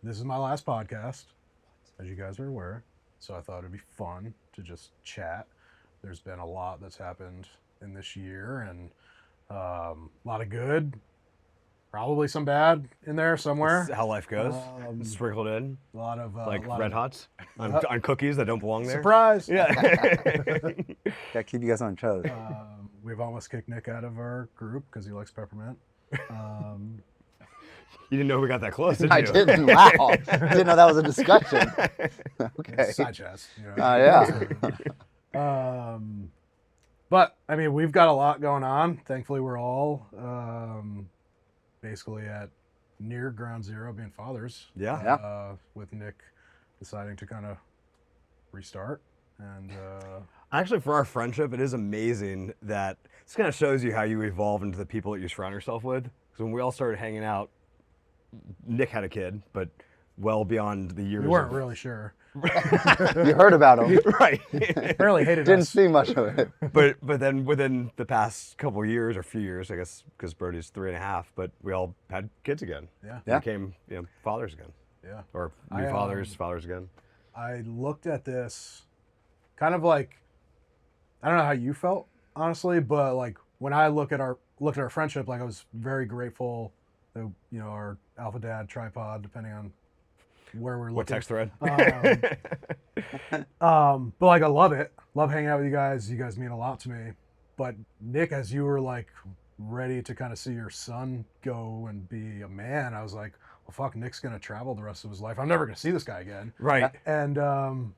this is my last podcast, as you guys are aware. So I thought it'd be fun to just chat. There's been a lot that's happened in this year, and a lot of good, probably some bad in there somewhere. That's how life goes. Sprinkled in. A lot of Like lot Red of, Hots on cookies that don't belong there. surprise. Yeah. Gotta keep you guys on toes. We've almost kicked Nick out of our group because he likes peppermint. You didn't know we got that close, did you? I didn't. Wow. Didn't know that was a discussion. Okay. Side chats. You know. Yeah. But I mean, we've got a lot going on. Thankfully, we're all basically at near ground zero, being fathers. Yeah. Yeah. With Nick deciding to kind of restart, and Actually, for our friendship, it is amazing that this kind of shows you how you evolve into the people that you surround yourself with. Because when we all started hanging out, Nick had a kid, but well beyond the years. we weren't really sure. You heard about him. Right. Apparently hated Didn't us. see much of it. but then within the past couple of years or few years, I guess, because Brody's 3.5, but we all had kids again. Yeah. Yeah. Became fathers again, Yeah. or new fathers again. I looked at this kind of like, I don't know how you felt, honestly, but like when I looked at our friendship, like I was very grateful that, our alpha dad tripod, depending on where we're looking. What text thread? But like I love it. Love hanging out with you guys. You guys mean a lot to me. But Nick, as you were like ready to kind of see your son go and be a man, I was like, well, fuck, Nick's gonna travel the rest of his life. I'm never gonna see this guy again. Right. And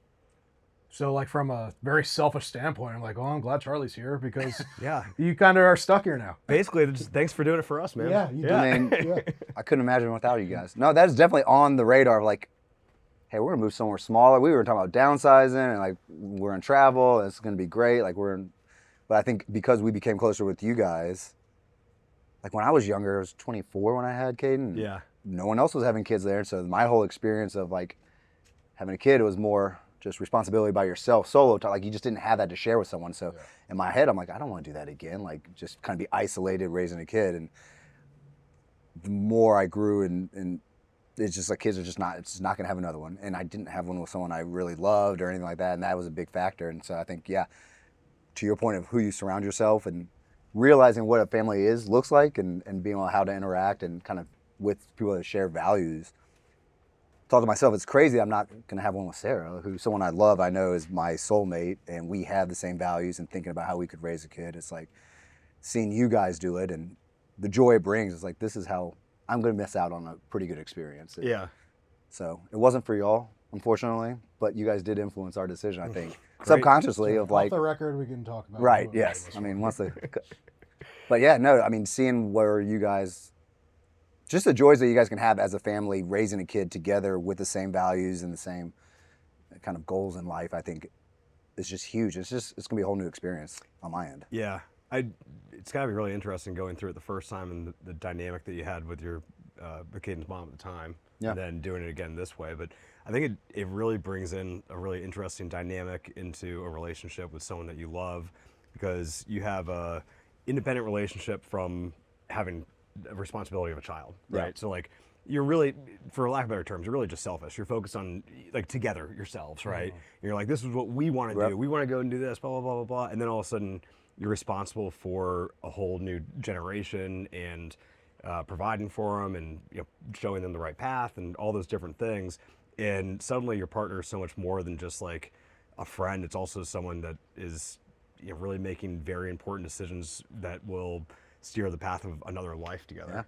so like from a very selfish standpoint, I'm like, oh, I'm glad Charlie's here because Yeah. you kind of are stuck here now. Basically, just thanks for doing it for us, man. Yeah, you I mean, I couldn't imagine without you guys. No, that is definitely on the radar of like, hey, we're gonna move somewhere smaller. We were talking about downsizing and like we're in travel. It's gonna be great. Like but I think because we became closer with you guys, like when I was younger, I was 24 when I had Caden. Yeah. No one else was having kids there. So my whole experience of like having a kid was more just responsibility by yourself, solo time. Like you just didn't have that to share with someone. So in my head, I'm like, I don't want to do that again. Like just kind of be isolated raising a kid. And the more I grew and it's just like kids are just not, it's not going to have another one. And I didn't have one with someone I really loved or anything like that. And that was a big factor. And so I think, yeah, to your point of who you surround yourself and realizing what a family looks like and being able how to interact and kind of with people that share values. Thought to myself, it's crazy I'm not going to have one with Sarah, who's someone I love, I know is my soulmate, and we have the same values and thinking about how we could raise a kid. It's like seeing you guys do it and the joy it brings. It's like, this is how I'm going to miss out on a pretty good experience. Yeah. So it wasn't for y'all, unfortunately, but you guys did influence our decision, I think, subconsciously of like, off the record, we can talk about it. right, yes. I mean, but yeah, no, I mean, seeing where you guys, just the joys that you guys can have as a family, raising a kid together with the same values and the same kind of goals in life, I think is just huge. It's gonna be a whole new experience on my end. Yeah. It's gotta be really interesting going through it the first time and the dynamic that you had with your Caden's mom at the time, and then doing it again this way. But I think it really brings in a really interesting dynamic into a relationship with someone that you love, because you have a independent relationship from having a responsibility of a child, right? Yeah. So like you're really, for lack of better terms, you're really just selfish. You're focused on like together yourselves, right? You're like, this is what we want to do. We want to go and do this, blah, blah, blah, blah, blah. And then all of a sudden you're responsible for a whole new generation and providing for them and showing them the right path and all those different things. And suddenly your partner is so much more than just like a friend. It's also someone that is really making very important decisions that will steer the path of another life together,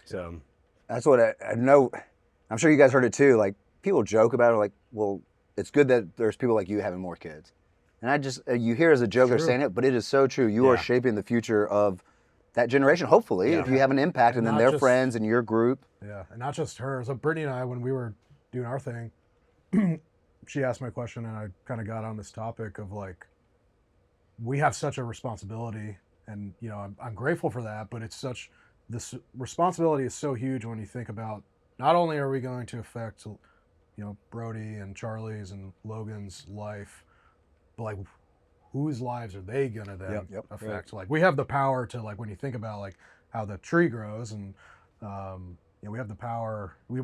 So That's what I know. I'm sure you guys heard it too. Like people joke about it, like, well, it's good that there's people like you having more kids. And I just, you hear as a joke they're saying it, but it is so true. You are shaping the future of that generation, hopefully, if you have an impact, and then their friends and your group. Yeah, and not just her. So Brittany and I, when we were doing our thing, she asked my question, and I kind of got on this topic of like, we have such a responsibility, and I'm grateful for that. But this responsibility is so huge when you think about not only are we going to affect, Brody and Charlie's and Logan's life, but like whose lives are they gonna then affect? Like we have the power to, like, when you think about like how the tree grows and we have the power. We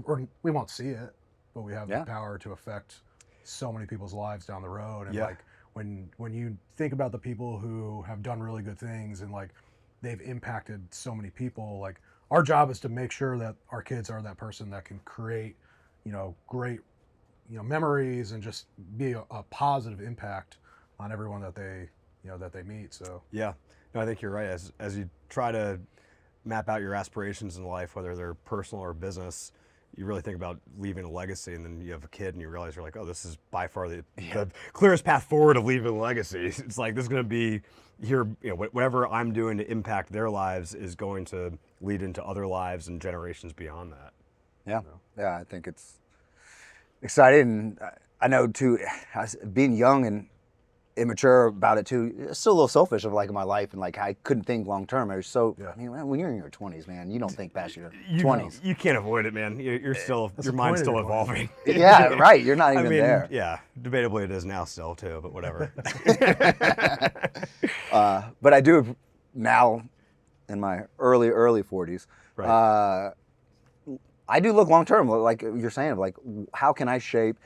won't see it, but we have the power to affect so many people's lives down the road. And like when you think about the people who have done really good things and like they've impacted so many people, like our job is to make sure that our kids are that person that can create, great, memories and just be a positive impact on everyone that they meet. So yeah, no, I think you're right. As you try to map out your aspirations in life, whether they're personal or business, you really think about leaving a legacy, and then you have a kid and you realize you're like, oh, this is by far the clearest path forward of leaving a legacy. It's like, this is going to be here, whatever I'm doing to impact their lives is going to lead into other lives and generations beyond that. Yeah. Yeah. I think it's exciting. I know too, being young and immature about it too. It's still a little selfish of like my life, and like I couldn't think long term. I was so. I mean, when you're in your 20s, man, you don't think past your 20s. You can't avoid it, man. Your mind's still evolving. Yeah, right. You're not even there. Yeah, debatably it is now still too, but whatever. But I do now, in my early 40s. Right. I do look long term, like you're saying, like how can I shape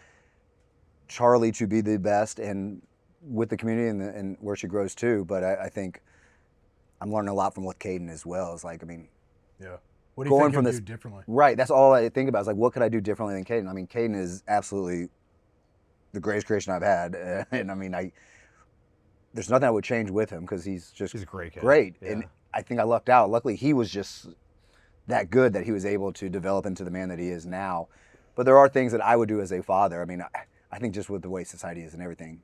Charlie to be the best and with the community and where she grows too. But I think I'm learning a lot from with Caden as well. It's like, I mean, what do you think you'll do differently? Right, that's all I think about. Is like, what could I do differently than Caden? I mean, Caden is absolutely the greatest creation I've had, and I mean, there's nothing I would change with him because he's a great kid. Great, and I think I lucked out. Luckily, he was just that good that he was able to develop into the man that he is now. But there are things that I would do as a father. I mean, I think just with the way society is and everything,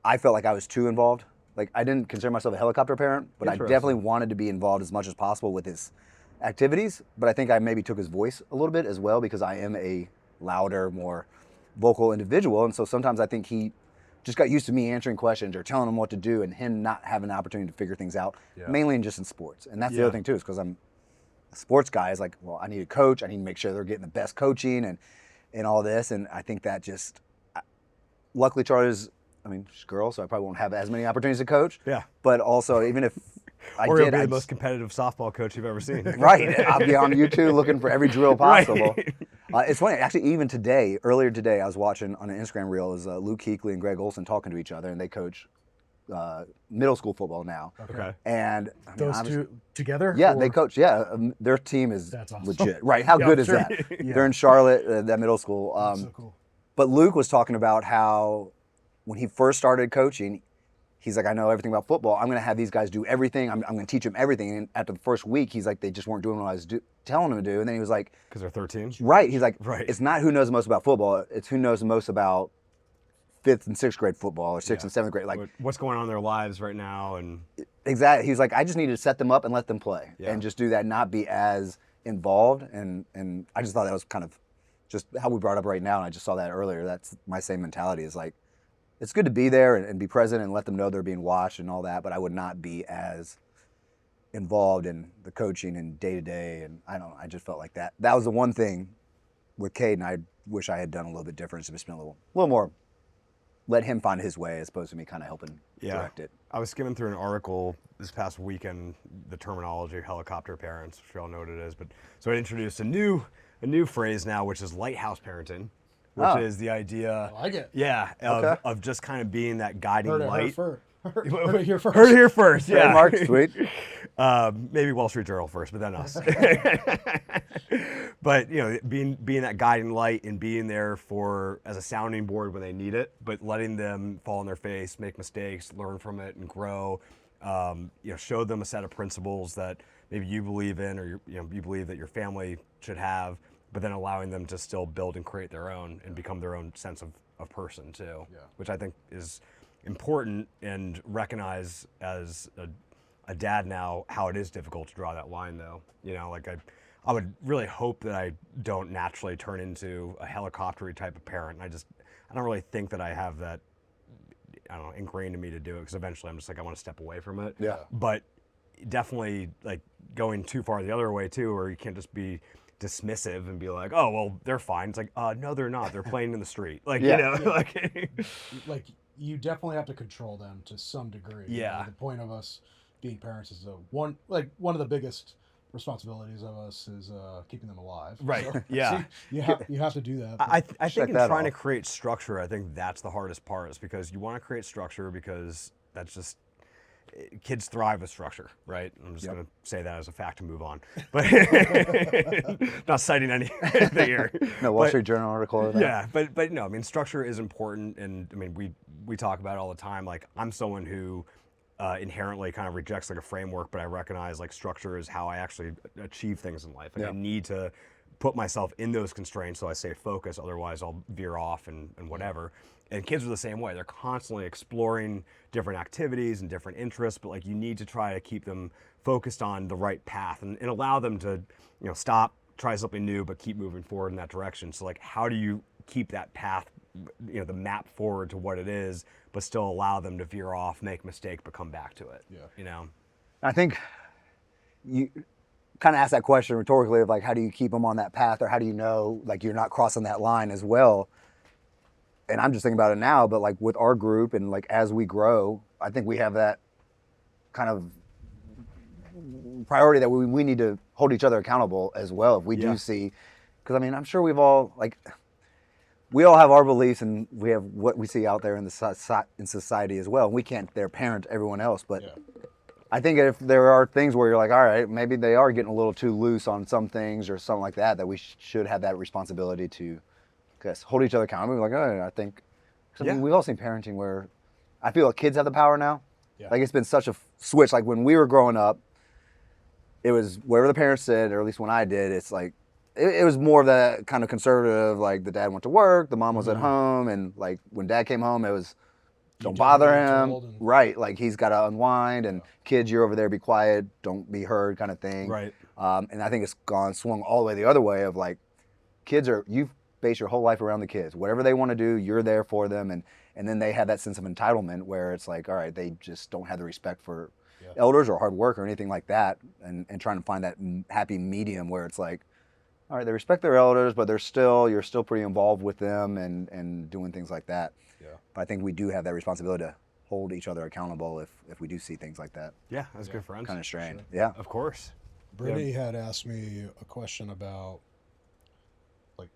I felt like I was too involved. Like, I didn't consider myself a helicopter parent, but I definitely wanted to be involved as much as possible with his activities. But I think I maybe took his voice a little bit as well because I am a louder, more vocal individual. And so sometimes I think he just got used to me answering questions or telling him what to do and him not having the opportunity to figure things out, mainly just in sports. And that's the other thing too, is because I'm a sports guy. Is like, well, I need a coach. I need to make sure they're getting the best coaching and all this. And I think that just, luckily Charlie's, I mean, she's a girl, so I probably won't have as many opportunities to coach. Yeah. But also, even if you'll be the most competitive softball coach you've ever seen. Right. I'll be on YouTube looking for every drill possible. Right. It's funny. Actually, even today, earlier today, I was watching on an Instagram reel is Luke Kuechly and Greg Olson talking to each other, and they coach middle school football now. Okay. And I mean, those two together? Yeah, they coach. Yeah, their team is awesome. Legit. Right. How good is that? They're in Charlotte, that middle school. So cool. But Luke was talking about how when he first started coaching, he's like, I know everything about football. I'm going to have these guys do everything. I'm going to teach them everything. And after the first week, he's like, they just weren't doing what I was telling them to do. And then he was like, because they're 13. Right. He's like, it's not who knows the most about football. It's who knows the most about 5th and 6th grade football or 6th and 7th grade. Like what's going on in their lives right now. And exactly. He's like, I just need to set them up and let them play and just do that, not be as involved. And I just thought that was kind of just how we brought up right now. And I just saw that earlier. That's my same mentality is like, it's good to be there and be present and let them know they're being watched and all that, but I would not be as involved in the coaching and day to day. And I just felt like that was the one thing with Caden I wish I had done a little bit different. Just been a little more, let him find his way as opposed to me kind of helping direct it. I was skimming through an article this past weekend, the terminology helicopter parents, which we all know what it is. But so I introduced a new phrase now, which is lighthouse parenting. Which is the idea, I like it. Yeah, of just kind of being that guiding light. Heard it here first. Heard it here first, yeah. Mark, sweet. Maybe Wall Street Journal first, but then us. But being that guiding light and being there as a sounding board when they need it, but letting them fall on their face, make mistakes, learn from it, and grow. Show them a set of principles that maybe you believe in, or you believe that your family should have. But then allowing them to still build and create their own and become their own sense of person too, which I think is important, and recognize as a dad now how it is difficult to draw that line though. Like I would really hope that I don't naturally turn into a helicoptery type of parent. I don't really think that I have that, ingrained in me to do it, because eventually I'm just like, I want to step away from it. Yeah. But definitely like going too far the other way too, where you can't just be dismissive and be like, oh well, they're fine. It's like, no, they're not. They're playing in the street. Like like you definitely have to control them to some degree. Yeah. The point of us being parents is one of the biggest responsibilities of us is keeping them alive. Right. So, Yeah. so you have to do that. I Check think in that trying to off. create structure, I think that's the hardest part, is because you want to create structure because that's just kids thrive with structure, right? I'm just going to say that as a fact and move on. But not citing anything here. No Wall But- Street Journal article or that. Yeah, but no, I mean, structure is important, and I mean, we talk about it all the time. Like, I'm someone who inherently kind of rejects like a framework, but I recognize like structure is how I actually achieve things in life. Like, I need to put myself in those constraints so I stay focused. Otherwise, I'll veer off and whatever. And kids are the same way. They're constantly exploring different activities and different interests, but like, you need to try to keep them focused on the right path and allow them to, you know, stop, try something new, but keep moving forward in that direction. So like, how do you keep that path, you know, the map forward to what it is, but still allow them to veer off, make mistakes, but come back to it? Yeah. You know? I think you kind of asked that question rhetorically of like, how do you keep them on that path, or how do you know like you're not crossing that line as well? And I'm just thinking about it now, but like with our group and like as we grow, I think we have that kind of priority that we need to hold each other accountable as well. If we Yeah. do see, because I mean, I'm sure we all have our beliefs and we have what we see out there in in society as well. We can't parent everyone else, but Yeah. I think if there are things where you're like, all right, maybe they are getting a little too loose on some things or something like that, that we should have that responsibility to hold each other accountable. Like, oh, I think, 'cause I mean, we've all seen parenting where I feel like kids have the power now. Yeah. Like, it's been such a switch. Like when we were growing up, it was whatever the parents said, or at least when I did, it's like, it was more of that kind of conservative, like the dad went to work, the mom was at home, and like when dad came home, it was, don't do bother what you're him. told and- Right, like he's got to unwind, and kids, you're over there, be quiet, don't be heard, kind of thing. Right. And I think it's swung all the way the other way of like, kids are, you base your whole life around the kids. Whatever they want to do, you're there for them, and then they have that sense of entitlement where it's like, all right, they just don't have the respect for elders or hard work or anything like that, and trying to find that happy medium where it's like, all right, they respect their elders, but you're still pretty involved with them and doing things like that. Yeah. But I think we do have that responsibility to hold each other accountable if we do see things like that. Yeah, as good friends. Kind of strained. Sure. Yeah. Of course. Brittany had asked me a question about like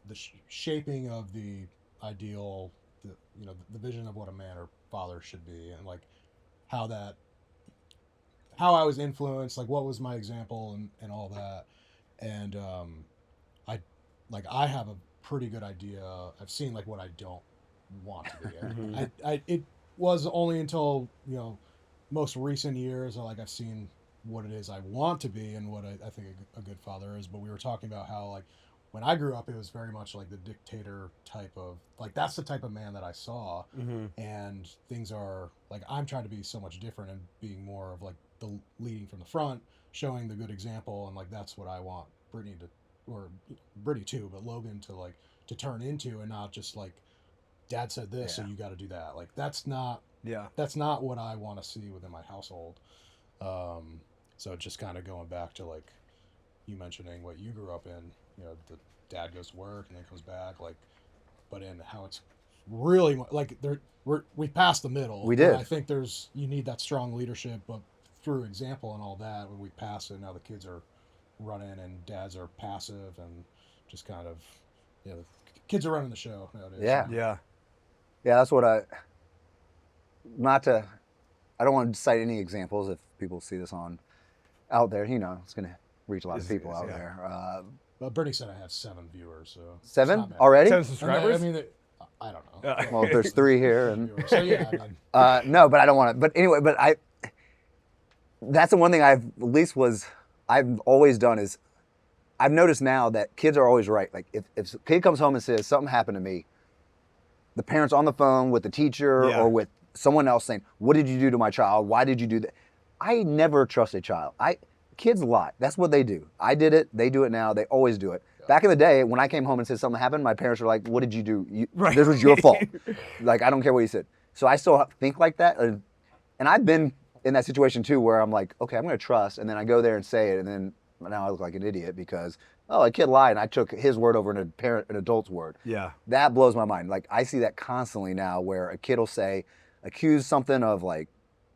the shaping of the ideal, the vision of what a man or father should be, and like how I was influenced, like what was my example and all that. And I have a pretty good idea. I've seen like what I don't want to be. It was only until most recent years like I've seen what it is I want to be and what I think a good father is. But we were talking about how like when I grew up, it was very much like the dictator type of, like that's the type of man that I saw. And things are like, I'm trying to be so much different and being more of like the leading from the front, showing the good example, and like that's what I want Brittany too, but Logan to turn into, and not just like dad said this, so you got to do that. Like that's not what I want to see within my household. So just kind of going back to like you mentioning what you grew up in, the dad goes to work and then comes back, like, but in how it's really like we passed the middle. We did. I think you need that strong leadership, but through example and all that, when we pass it, now the kids are running and dads are passive and just kind of, the kids are running the show nowadays. Yeah. Yeah. Yeah, that's what I don't want to cite any examples if people see this out there, it's going to reach a lot of people out there. Well, Brittany said I have 7 viewers, so it's 7 not bad. already? 10 subscribers? I mean, I don't know. Well, if there's 3 here, and So yeah, I mean, no, but I don't want to. But anyway, that's the one thing I've always done is I've noticed now that kids are always right. Like if a kid comes home and says something happened to me, the parent's on the phone with the teacher or with someone else saying, "What did you do to my child? Why did you do that?" I never trust a child. Kids lie. That's what they do. I did it. They do it now. They always do it. Yeah. Back in the day, when I came home and said something happened, my parents were like, "What did you do? This was your fault." Like, I don't care what you said. So I still think like that. And I've been in that situation too, where I'm like, okay, I'm going to trust. And then I go there and say it. And then now I look like an idiot because, a kid lied and I took his word over an adult's word. Yeah. That blows my mind. Like, I see that constantly now where a kid will accuse something of like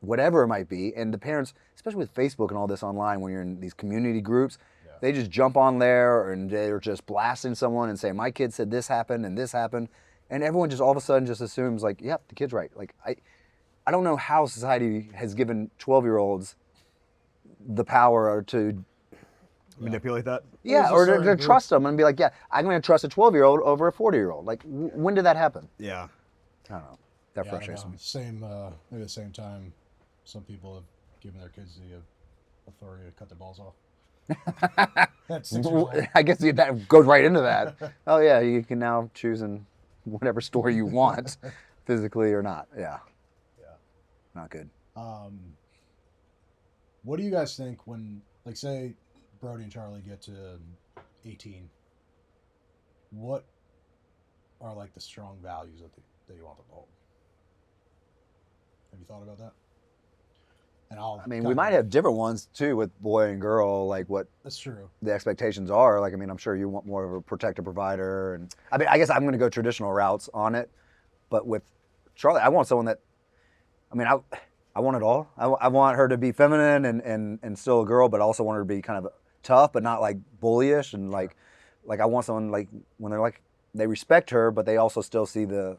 whatever it might be. And the parents, especially with Facebook and all this online, when you're in these community groups, they just jump on there and they're just blasting someone and saying, my kid said this happened and this happened. And everyone just all of a sudden just assumes like, yep, the kid's right. Like I don't know how society has given 12-year-olds the power to manipulate that. yeah, or to trust them and be like, yeah, I'm going to trust a 12-year-old over a 40-year-old. Like, when did that happen? Yeah. I don't know. That frustrates me. Same, maybe at the same time, some people have given their kids the authority to cut their balls off. That's 6 years old. I guess that goes right into that. Oh yeah, you can now choose in whatever store you want, physically or not. Yeah. Not good. What do you guys think when, like, say, Brody and Charlie get to 18? What are like the strong values that you want them to hold? Have you thought about that? And I mean, we might have different ones too with boy and girl, like what that's true. The expectations are. Like, I mean, I'm sure you want more of a protector, provider, and I mean, I guess I'm going to go traditional routes on it. But with Charlie, I want someone that, I mean, I want it all. I want her to be feminine and still a girl, but also want her to be kind of tough, but not like bullyish and like I want someone like when they're like they respect her, but they also still see the.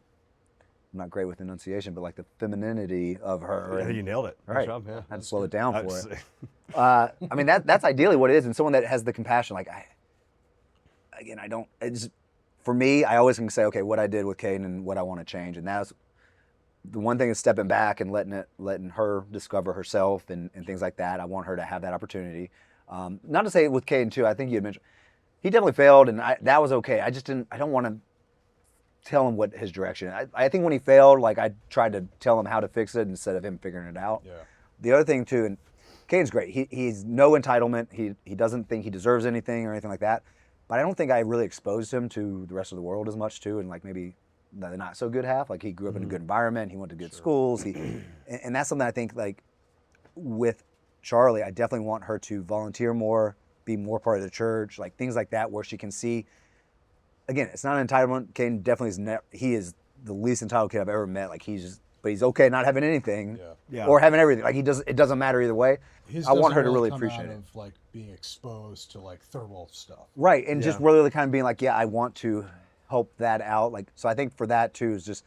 I'm not great with enunciation, but like the femininity of her. I think you nailed it. Right. Good job, yeah. I had to slow it down for it. I mean, that's ideally what it is, and someone that has the compassion. Like, I don't. It's for me. I always can say, okay, what I did with Caden and what I want to change, and that's the one thing is stepping back and letting her discover herself and things like that. I want her to have that opportunity. Not to say with Caden too. I think you had mentioned he definitely failed, and that was okay. I just didn't. I don't want to tell him what his direction. I think when he failed, like I tried to tell him how to fix it instead of him figuring it out. Yeah. The other thing too, and Caden's great. He's no entitlement. He doesn't think he deserves anything or anything like that. But I don't think I really exposed him to the rest of the world as much too, and like maybe the not so good half. Like he grew up in a good environment. He went to good schools. And that's something I think like with Charlie, I definitely want her to volunteer more, be more part of the church, like things like that, where she can see. Again, it's not an entitlement. Caden definitely he is the least entitled kid I've ever met. Like but he's okay not having anything, or having everything. Like it doesn't matter either way. I want her to really appreciate it. Of like being exposed to like third world stuff, right? And just really kind of being like, yeah, I want to help that out. Like, so I think for that too is just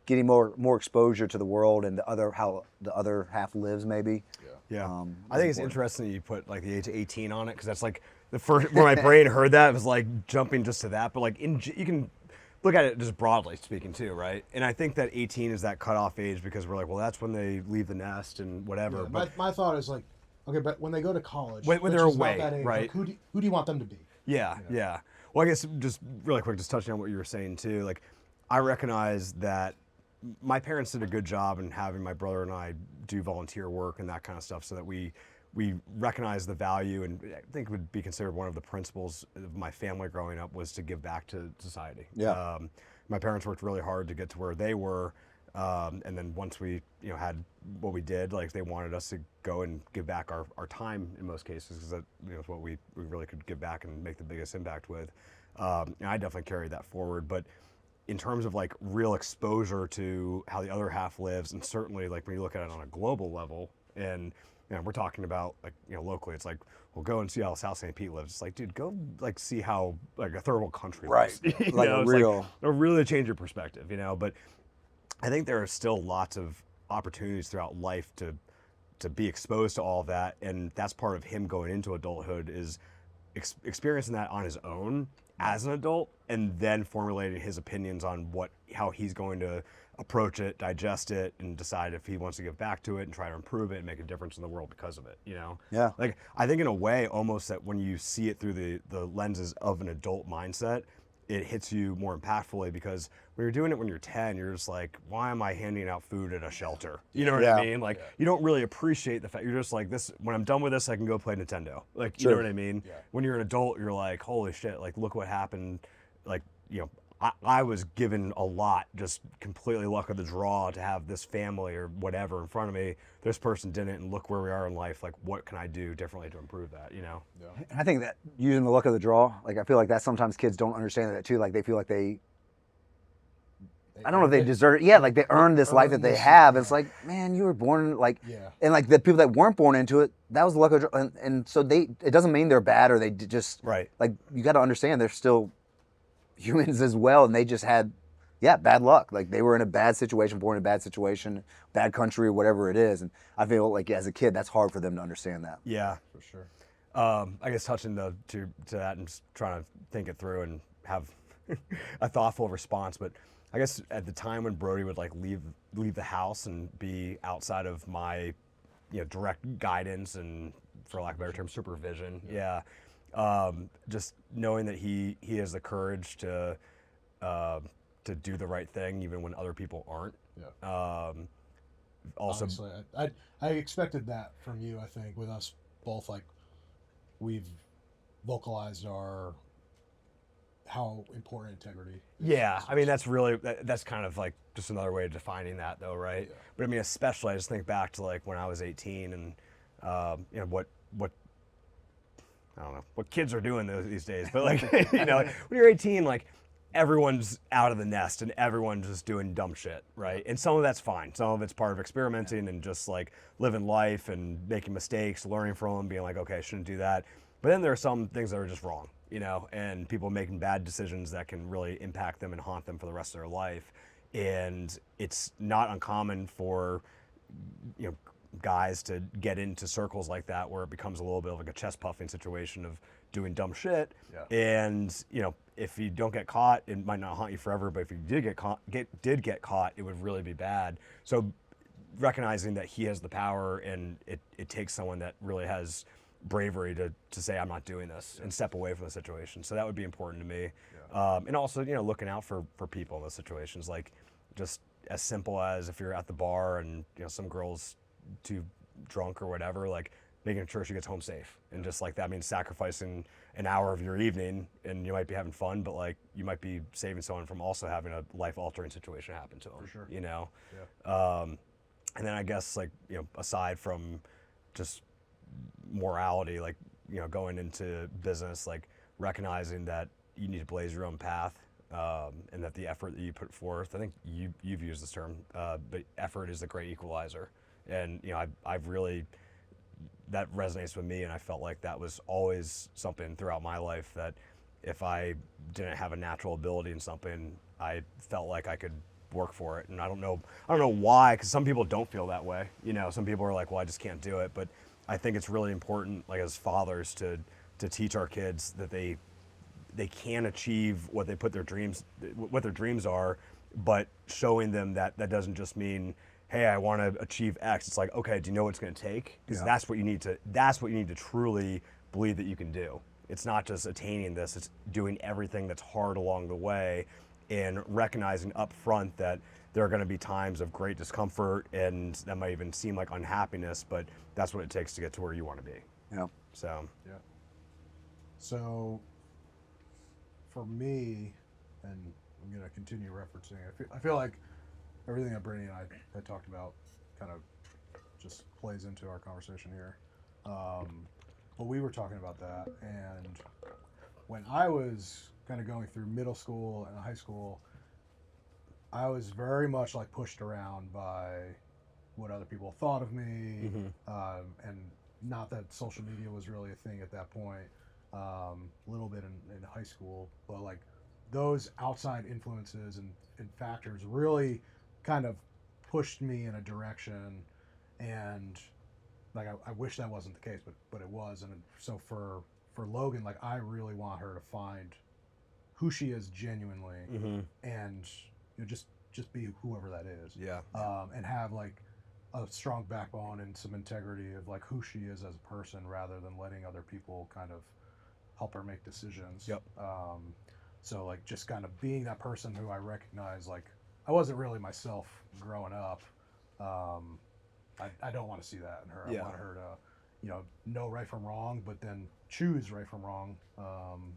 getting more exposure to the world and how the other half lives, maybe. Yeah. I think it's interesting that you put like the age of 18 on it, because that's like the first where my brain heard that, it was like jumping just to that. But like you can look at it just broadly speaking too, right? And I think that 18 is that cutoff age because we're like, well, that's when they leave the nest and whatever. Yeah, but my thought is like, okay, but when they go to college, when they're away, that age, right? Like, who do you want them to be? Yeah, yeah. Well, I guess just really quick, just touching on what you were saying too. Like, I recognize that my parents did a good job in having my brother and I do volunteer work and that kind of stuff, so that we recognize the value, and I think it would be considered one of the principles of my family growing up was to give back to society. Yeah. My parents worked really hard to get to where they were, and then once we had what we did, like they wanted us to go and give back our time in most cases, because that is what we really could give back and make the biggest impact with. And I definitely carried that forward, but in terms of like real exposure to how the other half lives, and certainly like when you look at it on a global level, and we're talking about like locally, it's like, well, go and see how South St. Pete lives. It's like, dude, go like see how like a third world country lives. Right. Like a real. Like, it'll really change your perspective, But I think there are still lots of opportunities throughout life to be exposed to all of that, and that's part of him going into adulthood is experiencing that on his own as an adult, and then formulating his opinions on how he's going to approach it, digest it, and decide if he wants to give back to it and try to improve it and make a difference in the world because of it. Yeah. Like, I think in a way, almost that when you see it through the lenses of an adult mindset, it hits you more impactfully, because when you're doing it when you're 10, you're just like, why am I handing out food at a shelter? You know what I mean? Like, you don't really appreciate the fact, you're just like, this, when I'm done with this, I can go play Nintendo. Like, you know what I mean? Yeah. When you're an adult, you're like, holy shit, like, look what happened. Like, I was given a lot, just completely luck of the draw to have this family or whatever in front of me. This person didn't, and look where we are in life. Like, what can I do differently to improve that, And I think that using the luck of the draw, like I feel like that sometimes kids don't understand that too. Like they feel like they I don't know if they deserve it. Yeah, like they earned this life that they have. It's like, man, you were born like, and like the people that weren't born into it, that was the luck of, and so it doesn't mean they're bad or they just, right. Like you got to understand they're still humans as well, and they just had, bad luck. Like they were in a bad situation, born in a bad situation, bad country, or whatever it is. And I feel like as a kid, that's hard for them to understand that. Yeah, for sure. I guess touching to that and just trying to think it through and have a thoughtful response. But I guess at the time when Brody would like leave the house and be outside of my, direct guidance and, for lack of a better term, supervision. Yeah. Just knowing that he has the courage to do the right thing even when other people aren't. Yeah. Also, honestly, I expected that from you. I think with us both, like we've vocalized how important integrity is. Yeah, I mean that's really that's kind of like just another way of defining that, though, right? Yeah. But I mean, especially I just think back to like when I was 18 and what I don't know what kids are doing these days, but like when you're 18, like everyone's out of the nest and everyone's just doing dumb shit, right? And some of that's fine. Some of it's part of experimenting and just like living life and making mistakes, learning from them, being like, okay, I shouldn't do that. But then there are some things that are just wrong, and people making bad decisions that can really impact them and haunt them for the rest of their life. And it's not uncommon for, guys to get into circles like that where it becomes a little bit of like a chest puffing situation of doing dumb shit. Yeah. And, if you don't get caught, it might not haunt you forever, but if you did get caught, it would really be bad. So recognizing that he has the power and it takes someone that really has bravery to say, I'm not doing this, and step away from the situation. So that would be important to me. Yeah. And also, looking out for people in those situations, like just as simple as if you're at the bar and, some girl's too drunk or whatever, like making sure she gets home safe. And just like that means sacrificing an hour of your evening, and you might be having fun, but like you might be saving someone from also having a life-altering situation happen to them. For sure. Yeah. And then I guess like, aside from just morality, like, going into business, like recognizing that you need to blaze your own path, and that the effort that you put forth, I think you've used this term, but effort is a great equalizer. And, I've really, that resonates with me, and I felt like that was always something throughout my life that if I didn't have a natural ability in something, I felt like I could work for it. And I don't know why, because some people don't feel that way. Some people are like, well, I just can't do it. But I think it's really important, like as fathers, to teach our kids that they can achieve what they put their dreams are, but showing them that doesn't just mean, hey, I want to achieve X. It's like, okay, do you know what it's going to take? Because that's what you need to truly believe that you can do. It's not just attaining this, it's doing everything that's hard along the way and recognizing up front that there are going to be times of great discomfort and that might even seem like unhappiness, but that's what it takes to get to where you want to be. Yeah. So. Yeah. So, for me, and I'm going to continue referencing, I feel like everything that Brittany and I had talked about kind of just plays into our conversation here. But we were talking about that, and when I was kind of going through middle school and high school, I was very much like pushed around by what other people thought of me, and not that social media was really a thing at that point. A little bit in high school, but like those outside influences and factors really kind of pushed me in a direction, and like I wish that wasn't the case, but it was. And so for Logan, like I really want her to find who she is genuinely, and just be whoever that is. Yeah. And have like a strong backbone and some integrity of like who she is as a person, rather than letting other people kind of help her make decisions. Yep. So like just kind of being that person who I recognize, like I wasn't really myself growing up. I don't want to see that in her. I want her to, know right from wrong, but then choose right from wrong,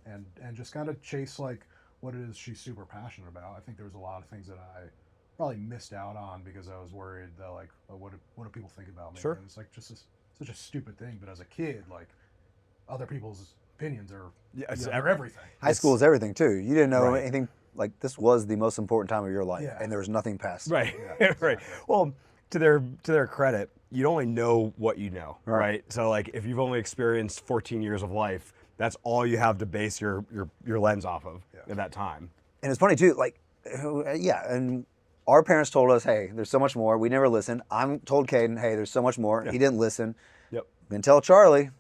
and just kind of chase like what it is she's super passionate about. I think there was a lot of things that I probably missed out on because I was worried that like, oh, what do people think about me? Sure. And it's like just such a stupid thing. But as a kid, like other people's opinions are are everything. High school is everything too. You didn't know anything like this was the most important time of your life, Yeah. and there was nothing past. Right. Yeah, Right. Well, to their credit, you only know what you know, right? So like if you've only experienced 14 years of life, that's all you have to base your lens off of at that time. And it's funny too, like, and our parents told us, hey, there's so much more. We never listened. I'm told Caden, hey, there's so much more. He didn't listen. Yep. Then tell Charlie,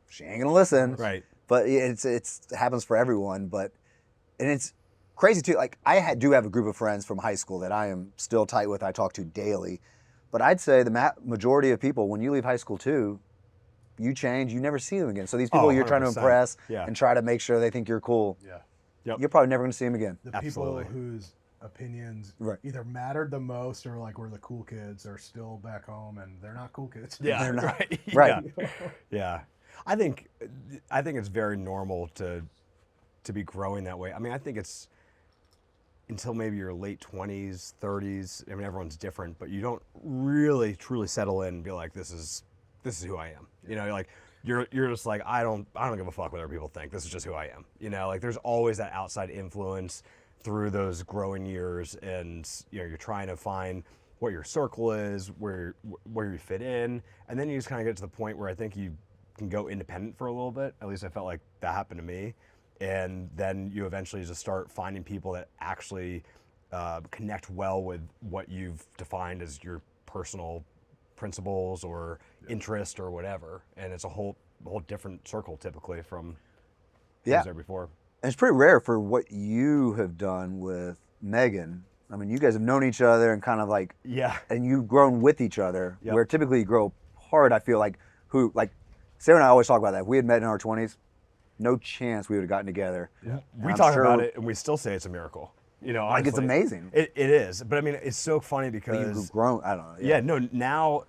she ain't gonna listen. Right. But it happens for everyone. And it's crazy too. Like do have a group of friends from high school that I am still tight with. I talk to daily. But I'd say the majority of people, when you leave high school too, you change. You never see them again. So these people you're trying to 100%. impress Yeah. and try to make sure they think you're cool. Yeah. Yep. You're probably never gonna see them again. The Absolutely. people whose opinions Right. either mattered the most or like were the cool kids are still back home and they're not cool kids. Yeah. They're not. Right. Right. Yeah. Yeah. I think it's very normal to be growing that way. I mean, I think it's until maybe your late 20s, 30s. I mean, everyone's different, but you don't really truly settle in and be like, this is who I am. You know, you're just like, I don't give a fuck what other people think. This is just who I am. You know, like there's always that outside influence through those growing years, and you know, you're trying to find what your circle is, where you fit in, and then you just kind of get to the point where I think you can go independent for a little bit. At least I felt like that happened to me. And then you eventually just start finding people that actually connect well with what you've defined as your personal principles or interest or whatever. And it's a whole different circle typically from who was there before. And it's pretty rare for what you have done with Megan. I mean, you guys have known each other and kind of like, and you've grown with each other, where typically you grow apart. I feel like Sarah and I always talk about that. If we had met in our 20s, no chance we would have gotten together. Yeah. We talk about it and we still say it's a miracle. You know, honestly, like it's amazing. It is. But I mean, it's so funny because you've grown, I don't know. Yeah, no,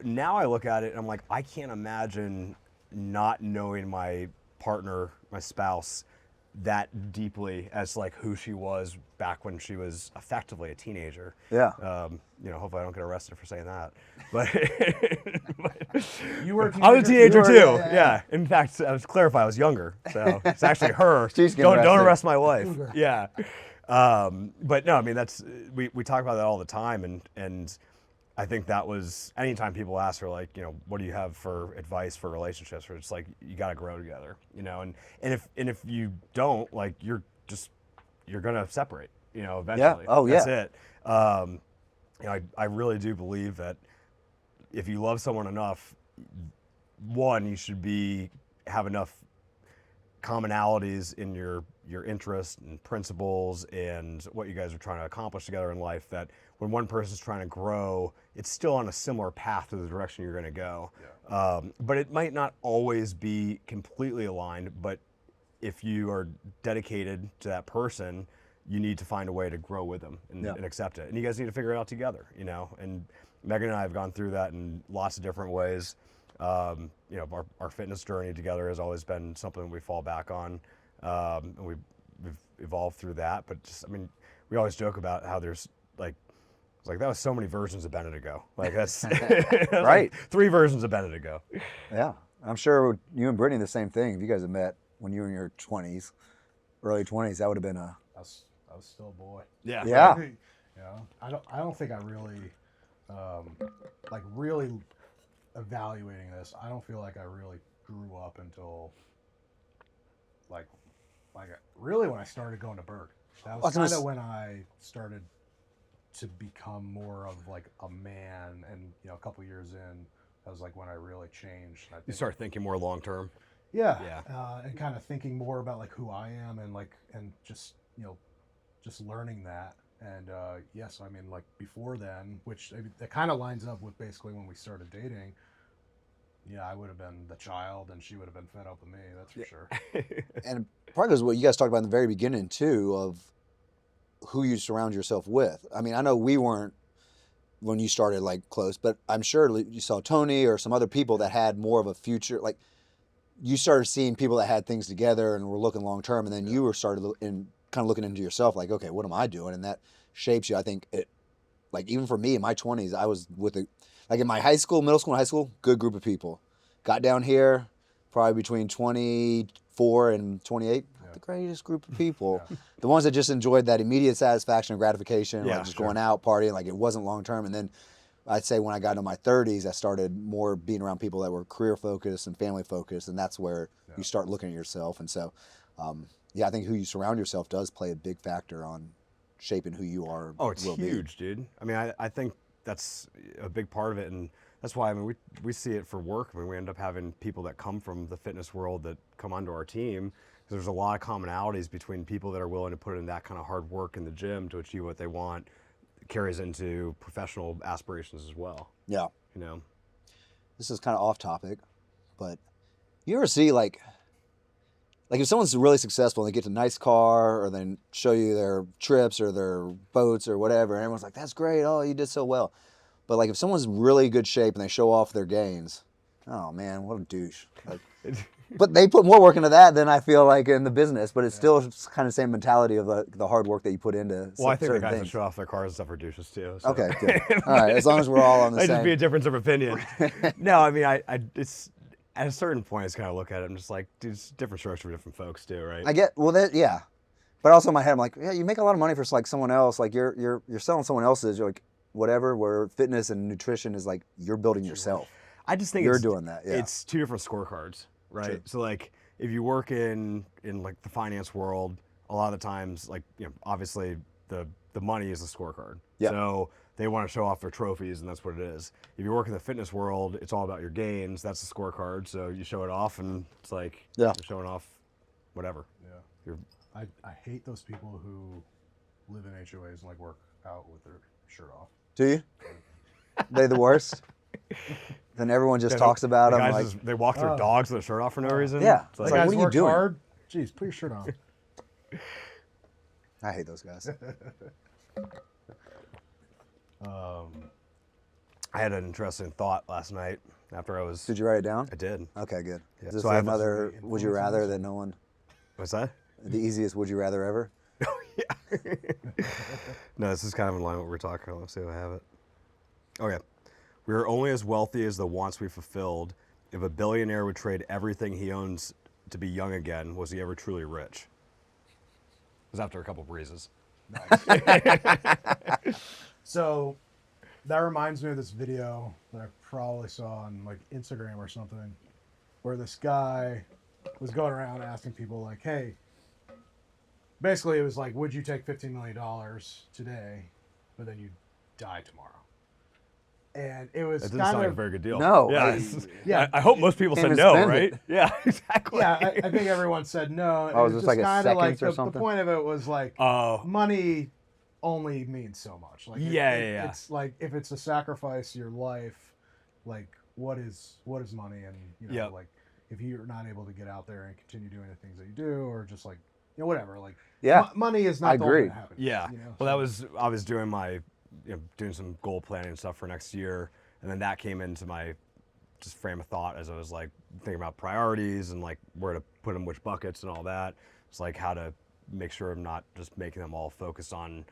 now I look at it and I'm like, I can't imagine not knowing my partner, my spouse, that deeply as like who she was back when she was effectively a teenager. Yeah. You know, hopefully I don't get arrested for saying that. But You were. I was a teenager too. Yeah. In fact, I was to clarify, I was younger. So it's actually her. She's getting Don't arrested. arrest my wife. Yeah. But no, I mean we talk about that all the time, and I think that was anytime people ask her like, you know, what do you have for advice for relationships? Or it's like you got to grow together, you know, and if you don't, like you're gonna separate, you know, eventually. Yeah. Oh, yeah. That's it. You know, I really do believe that if you love someone enough, one, you should have enough commonalities in your interests and principles and what you guys are trying to accomplish together in life, that when one person's trying to grow, it's still on a similar path to the direction you're going to go. Yeah. But it might not always be completely aligned, but if you are dedicated to that person, you need to find a way to grow with them and accept it. And you guys need to figure it out together, you know. And Megan and I have gone through that in lots of different ways. You know, our fitness journey together has always been something we fall back on. And we've evolved through that. But just, I mean, we always joke about how there's like that was so many versions of Bennett ago. Like that's right. Like 3 versions of Bennett ago. Yeah. I'm sure you and Brittany the same thing. If you guys had met when you were in your 20s, early 20s, that would have been a... I was still a boy. Yeah. Yeah. Yeah. I don't think I really, really evaluating this. I don't feel like I really grew up until like really when I started going to Berg. That was kind of when I started to become more of like a man, and you know, a couple years in, that was like when I really changed. You start thinking more long term. Yeah. And kind of thinking more about like who I am and just, you know, just learning that. And yes, I mean, like before then, which it kind of lines up with basically when we started dating. Yeah, I would have been the child, and she would have been fed up with me. That's for sure. And part of what you guys talked about in the very beginning too, of who you surround yourself with. I mean, I know we weren't when you started like close, but I'm sure you saw Tony or some other people that had more of a future. Like you started seeing people that had things together and were looking long term, and then you were kind of looking into yourself, like, okay, what am I doing? And that shapes you. I think it, like even for me in my 20s, I was like in my middle school and high school, good group of people. Got down here, probably between 24 and 28, the greatest group of people. The ones that just enjoyed that immediate satisfaction and gratification, Yeah, like just going out, partying, like it wasn't long term. And then I'd say when I got into my 30s, I started more being around people that were career focused and family focused, and that's where you start looking at yourself. And so, I think who you surround yourself does play a big factor on shaping who you are. Oh, it's huge, dude. I mean, I think that's a big part of it, and that's why, I mean, we see it for work. I mean, we end up having people that come from the fitness world that come onto our team. There's a lot of commonalities between people that are willing to put in that kind of hard work in the gym to achieve what they want. It carries into professional aspirations as well. Yeah. You know, This is kind of off topic, but you ever see like if someone's really successful and they get a nice car or they show you their trips or their boats or whatever, and everyone's like, that's great, oh, you did so well. But like if someone's in really good shape and they show off their gains, oh man, what a douche. Like, but they put more work into that than I feel like in the business, but it's still kind of the same mentality of the hard work that you put into well, I think the certain guys that things. show off their cars and stuff are douches too. So. Okay, good. All right, as long as we're all on the Might same. just be a difference of opinion. No, I mean, it's at a certain point, I just kind of look at it. I'm just like, dude, it's different strokes for different folks too, right? I get yeah, but also in my head I'm like, yeah, you make a lot of money for like someone else, like you're selling someone else's, you're like whatever. Where fitness and nutrition is like you're building yourself. I just think you're doing that. Yeah, it's two different scorecards, right? Sure. So like, if you work in like the finance world, a lot of the times, like, you know, obviously the money is the scorecard. Yeah. So they want to show off their trophies, and that's what it is. If you work in the fitness world, it's all about your gains. That's the scorecard. So you show it off, and it's like you're showing off whatever. Yeah. I hate those people who live in HOAs and like work out with their shirt off. Do you? They the worst. Then everyone just talks about the them guys like just, they walk their dogs with their shirt off for no reason. Yeah. It's It's like, like, what are you worked doing? hard. Jeez, put your shirt on. I hate those guys. I had an interesting thought last night after I was. Did you write it down? I did. Okay, good. Yeah. Is this So I have another would you rather that no one? What's that? The easiest would you rather ever? No, this is kind of in line with what we're talking about. Let's see if I have it. Okay. We are only as wealthy as the wants we fulfilled. If a billionaire would trade everything he owns to be young again, was he ever truly rich? It was after a couple breezes. So that reminds me of this video that I probably saw on like Instagram or something, where this guy was going around asking people like, hey, basically it was like, would you take $15 million today, but then you die tomorrow? And it was That doesn't kind sound like of a very good deal. No, Yeah. I hope most people Can't said even no, spend right? it. Yeah, exactly. yeah, I think everyone said no. Oh, It was this like a kinda seconds or the something? point of it was like, Oh. money only means so much. Like Yeah. It's like if it's a sacrifice to your life, like what is money? And you know, Yep. like if you're not able to get out there and continue doing the things that you do, or just like whatever, like money is not I the agree. ultimate happiness. Yeah. You know? Well, that was, I was doing my, doing some goal planning and stuff for next year. And then that came into my just frame of thought as I was like thinking about priorities and like where to put them, which buckets and all that. It's like how to make sure I'm not just making them all focused on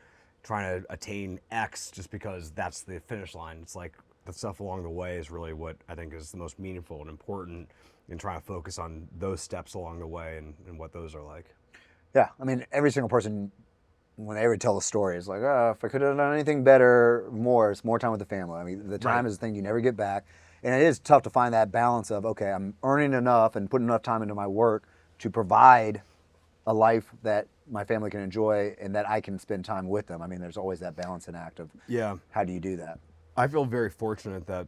trying to attain X just because that's the finish line. It's like the stuff along the way is really what I think is the most meaningful and important, in trying to focus on those steps along the way and what those are like. Yeah, I mean, every single person, when they ever tell the story, it's like, oh, if I could have done anything better, it's more time with the family. I mean, the time is the thing you never get back. And it is tough to find that balance of, okay, I'm earning enough and putting enough time into my work to provide a life that my family can enjoy and that I can spend time with them. I mean, there's always that balancing act of how do you do that? I feel very fortunate that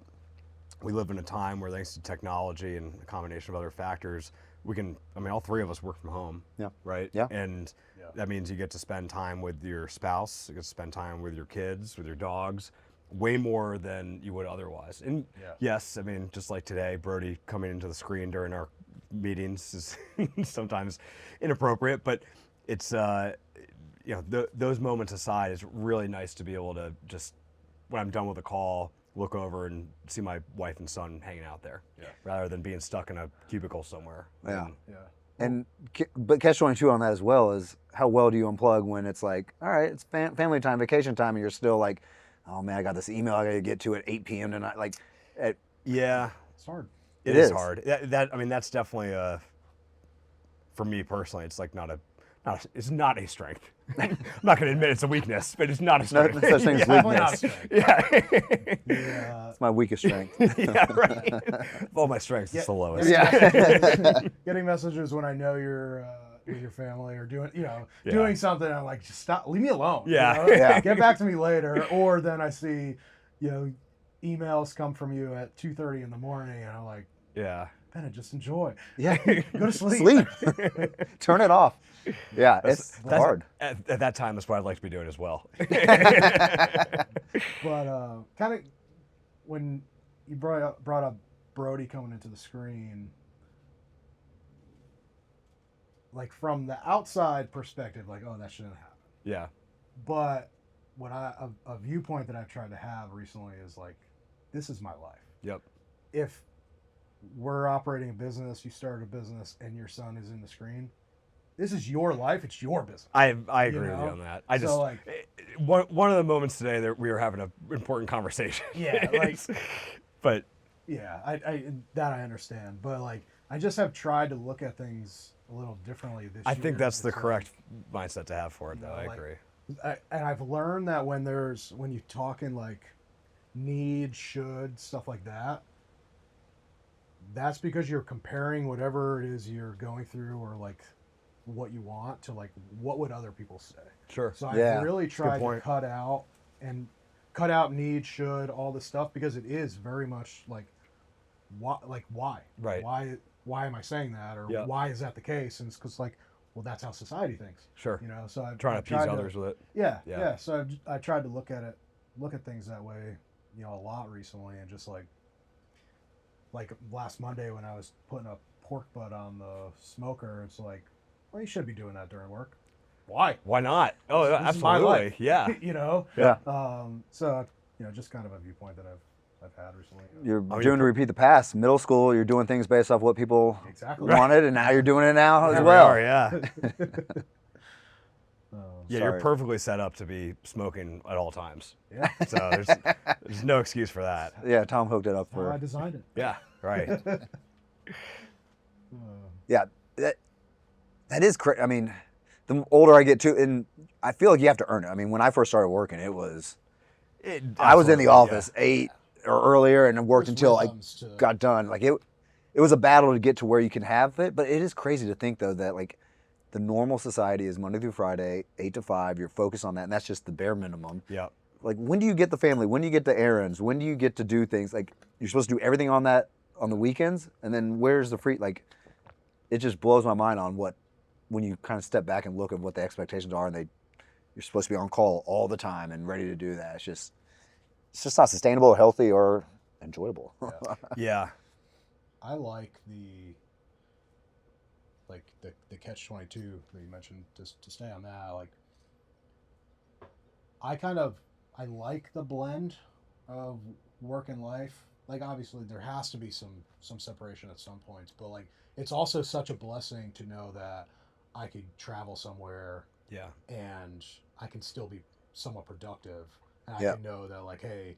we live in a time where, thanks to technology and a combination of other factors, we can, I mean, all three of us work from home, right? Yeah. And that means you get to spend time with your spouse, you get to spend time with your kids, with your dogs, way more than you would otherwise. And yes, I mean, just like today, Brody coming into the screen during our meetings is sometimes inappropriate, but it's, those moments aside, it's really nice to be able to just, when I'm done with a call, look over and see my wife and son hanging out there, rather than being stuck in a cubicle somewhere. But catch-22 on that as well is, how well do you unplug when it's like, all right, it's family time, vacation time, and you're still like, oh man, I got this email I got to get to at 8 p.m. tonight. Like, It's hard. It is hard. I mean, that's definitely for me personally, it's like not a it's not a strength. I'm not going to admit it's a weakness, but it's not a No, strength. no such thing as Definitely not a weakness. strength. Yeah. Yeah. It's my weakest strength. Yeah, right. Of all my strengths, it's the lowest. Getting messages when I know you're with your family or doing, Yeah. doing something. I'm like, just stop, leave me alone. Yeah. Yeah. Get back to me later. Or then I see, emails come from you at 2:30 in the morning, and I'm like, Yeah. Bennett, just enjoy. Yeah. Go to sleep. Turn it off. Yeah, it's That's hard. At that time, that's what I'd like to be doing as well. But kind of when you brought up Brody coming into the screen, like from the outside perspective, like, oh, that shouldn't happen. Yeah. But what a viewpoint that I've tried to have recently is like, this is my life. Yep. If we're operating a business, you started a business, and your son is in the screen, this is your life. It's your business. I agree with you on that. I just one of the moments today that we were having an important conversation. Yeah, like, but yeah, I that I understand, but like, I just have tried to look at things a little differently this year. I think that's the It's like, correct mindset to have for it, though. I like, agree. and I've learned that when you talk in like need, should, stuff like that, that's because you're comparing whatever it is you're going through or like what you want to like what would other people say. Sure. So Yeah, I've really tried to point. cut out need, should, all this stuff, because it is very much like why? Right. Why am I saying that, or Yeah. why is that the case? And it's because like, well, that's how society thinks. Sure. So I'm Trying to appease others with it. Yeah. Yeah. So I tried to look at things that way, a lot recently, and just like last Monday when I was putting a pork butt on the smoker, it's like, well, you should be doing that during work. Why? Why not? Oh, This is my absolutely. life. Yeah. Yeah. So just kind of a viewpoint that I've had recently. You're doing to repeat the past. Middle school, you're doing things based off what people Exactly. wanted, and now you're doing it now as Here we well. are, yeah. Yeah, you're Sorry. perfectly set up to be smoking at all times. Yeah. So there's no excuse for that. Yeah, Tom hooked it up How I for. designed it. Yeah, right. Yeah, that is crazy. I mean, the older I get too, and I feel like you have to earn it. I mean, when I first started working, I was in the office 8 or earlier and worked until I got done. Like it was a battle to get to where you can have it. But it is crazy to think though that like the normal society is Monday through Friday, 8 to 5. You're focused on that, and that's just the bare minimum. Yeah. Like when do you get the family? When do you get the errands? When do you get to do things? Like you're supposed to do everything on the weekends, and then where's the free? Like it just blows my mind on when you kind of step back and look at what the expectations are, and you're supposed to be on call all the time and ready to do that. It's just not sustainable, healthy, or enjoyable. Yeah. I like the catch-22 that you mentioned. To stay on that, I like the blend of work and life. Like obviously there has to be some separation at some points, but like it's also such a blessing to know that I could travel somewhere, Yeah. and I can still be somewhat productive, and I Yeah. can know that like, hey,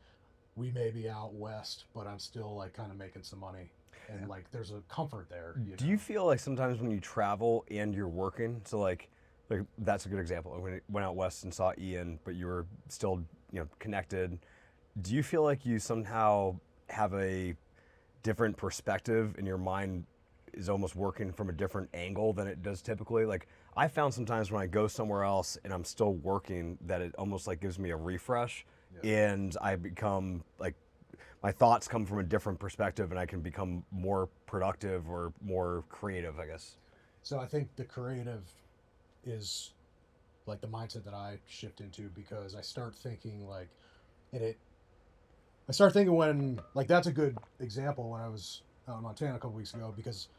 we may be out west, but I'm still like kind of making some money, and like there's a comfort there. Do you feel like sometimes when you travel and you're working, so like that's a good example. When I went out west and saw Ian, but you were still connected. Do you feel like you somehow have a different perspective and your mind is almost working from a different angle than it does typically? Like I found sometimes when I go somewhere else and I'm still working that it almost like gives me a refresh, and I become like my thoughts come from a different perspective and I can become more productive or more creative, I guess. So I think the creative is like the mindset that I shift into, because I start thinking like, I start thinking when, like, that's a good example when I was out in Montana a couple weeks ago, because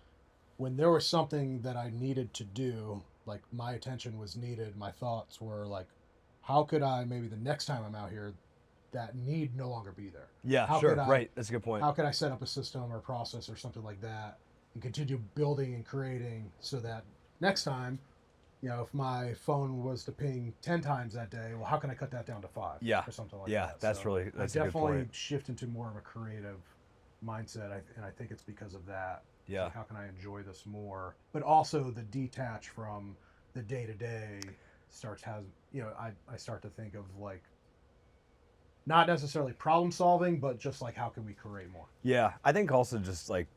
when there was something that I needed to do, like my attention was needed, my thoughts were like, how could I maybe the next time I'm out here, that need no longer be there? Yeah, How sure, could I- right. That's a good point. How could I set up a system or process or something like that and continue building and creating so that next time, if my phone was to ping 10 times that day, well, how can I cut that down to 5? Yeah. Or something like Yeah, that. that's So a good definitely point. shift into more of a creative mindset, and I think it's because of that. It's Yeah. like, how can I enjoy this more? But also the detach from the day-to-day I start to think of like not necessarily problem solving, but just like how can we create more. Yeah, I think also just like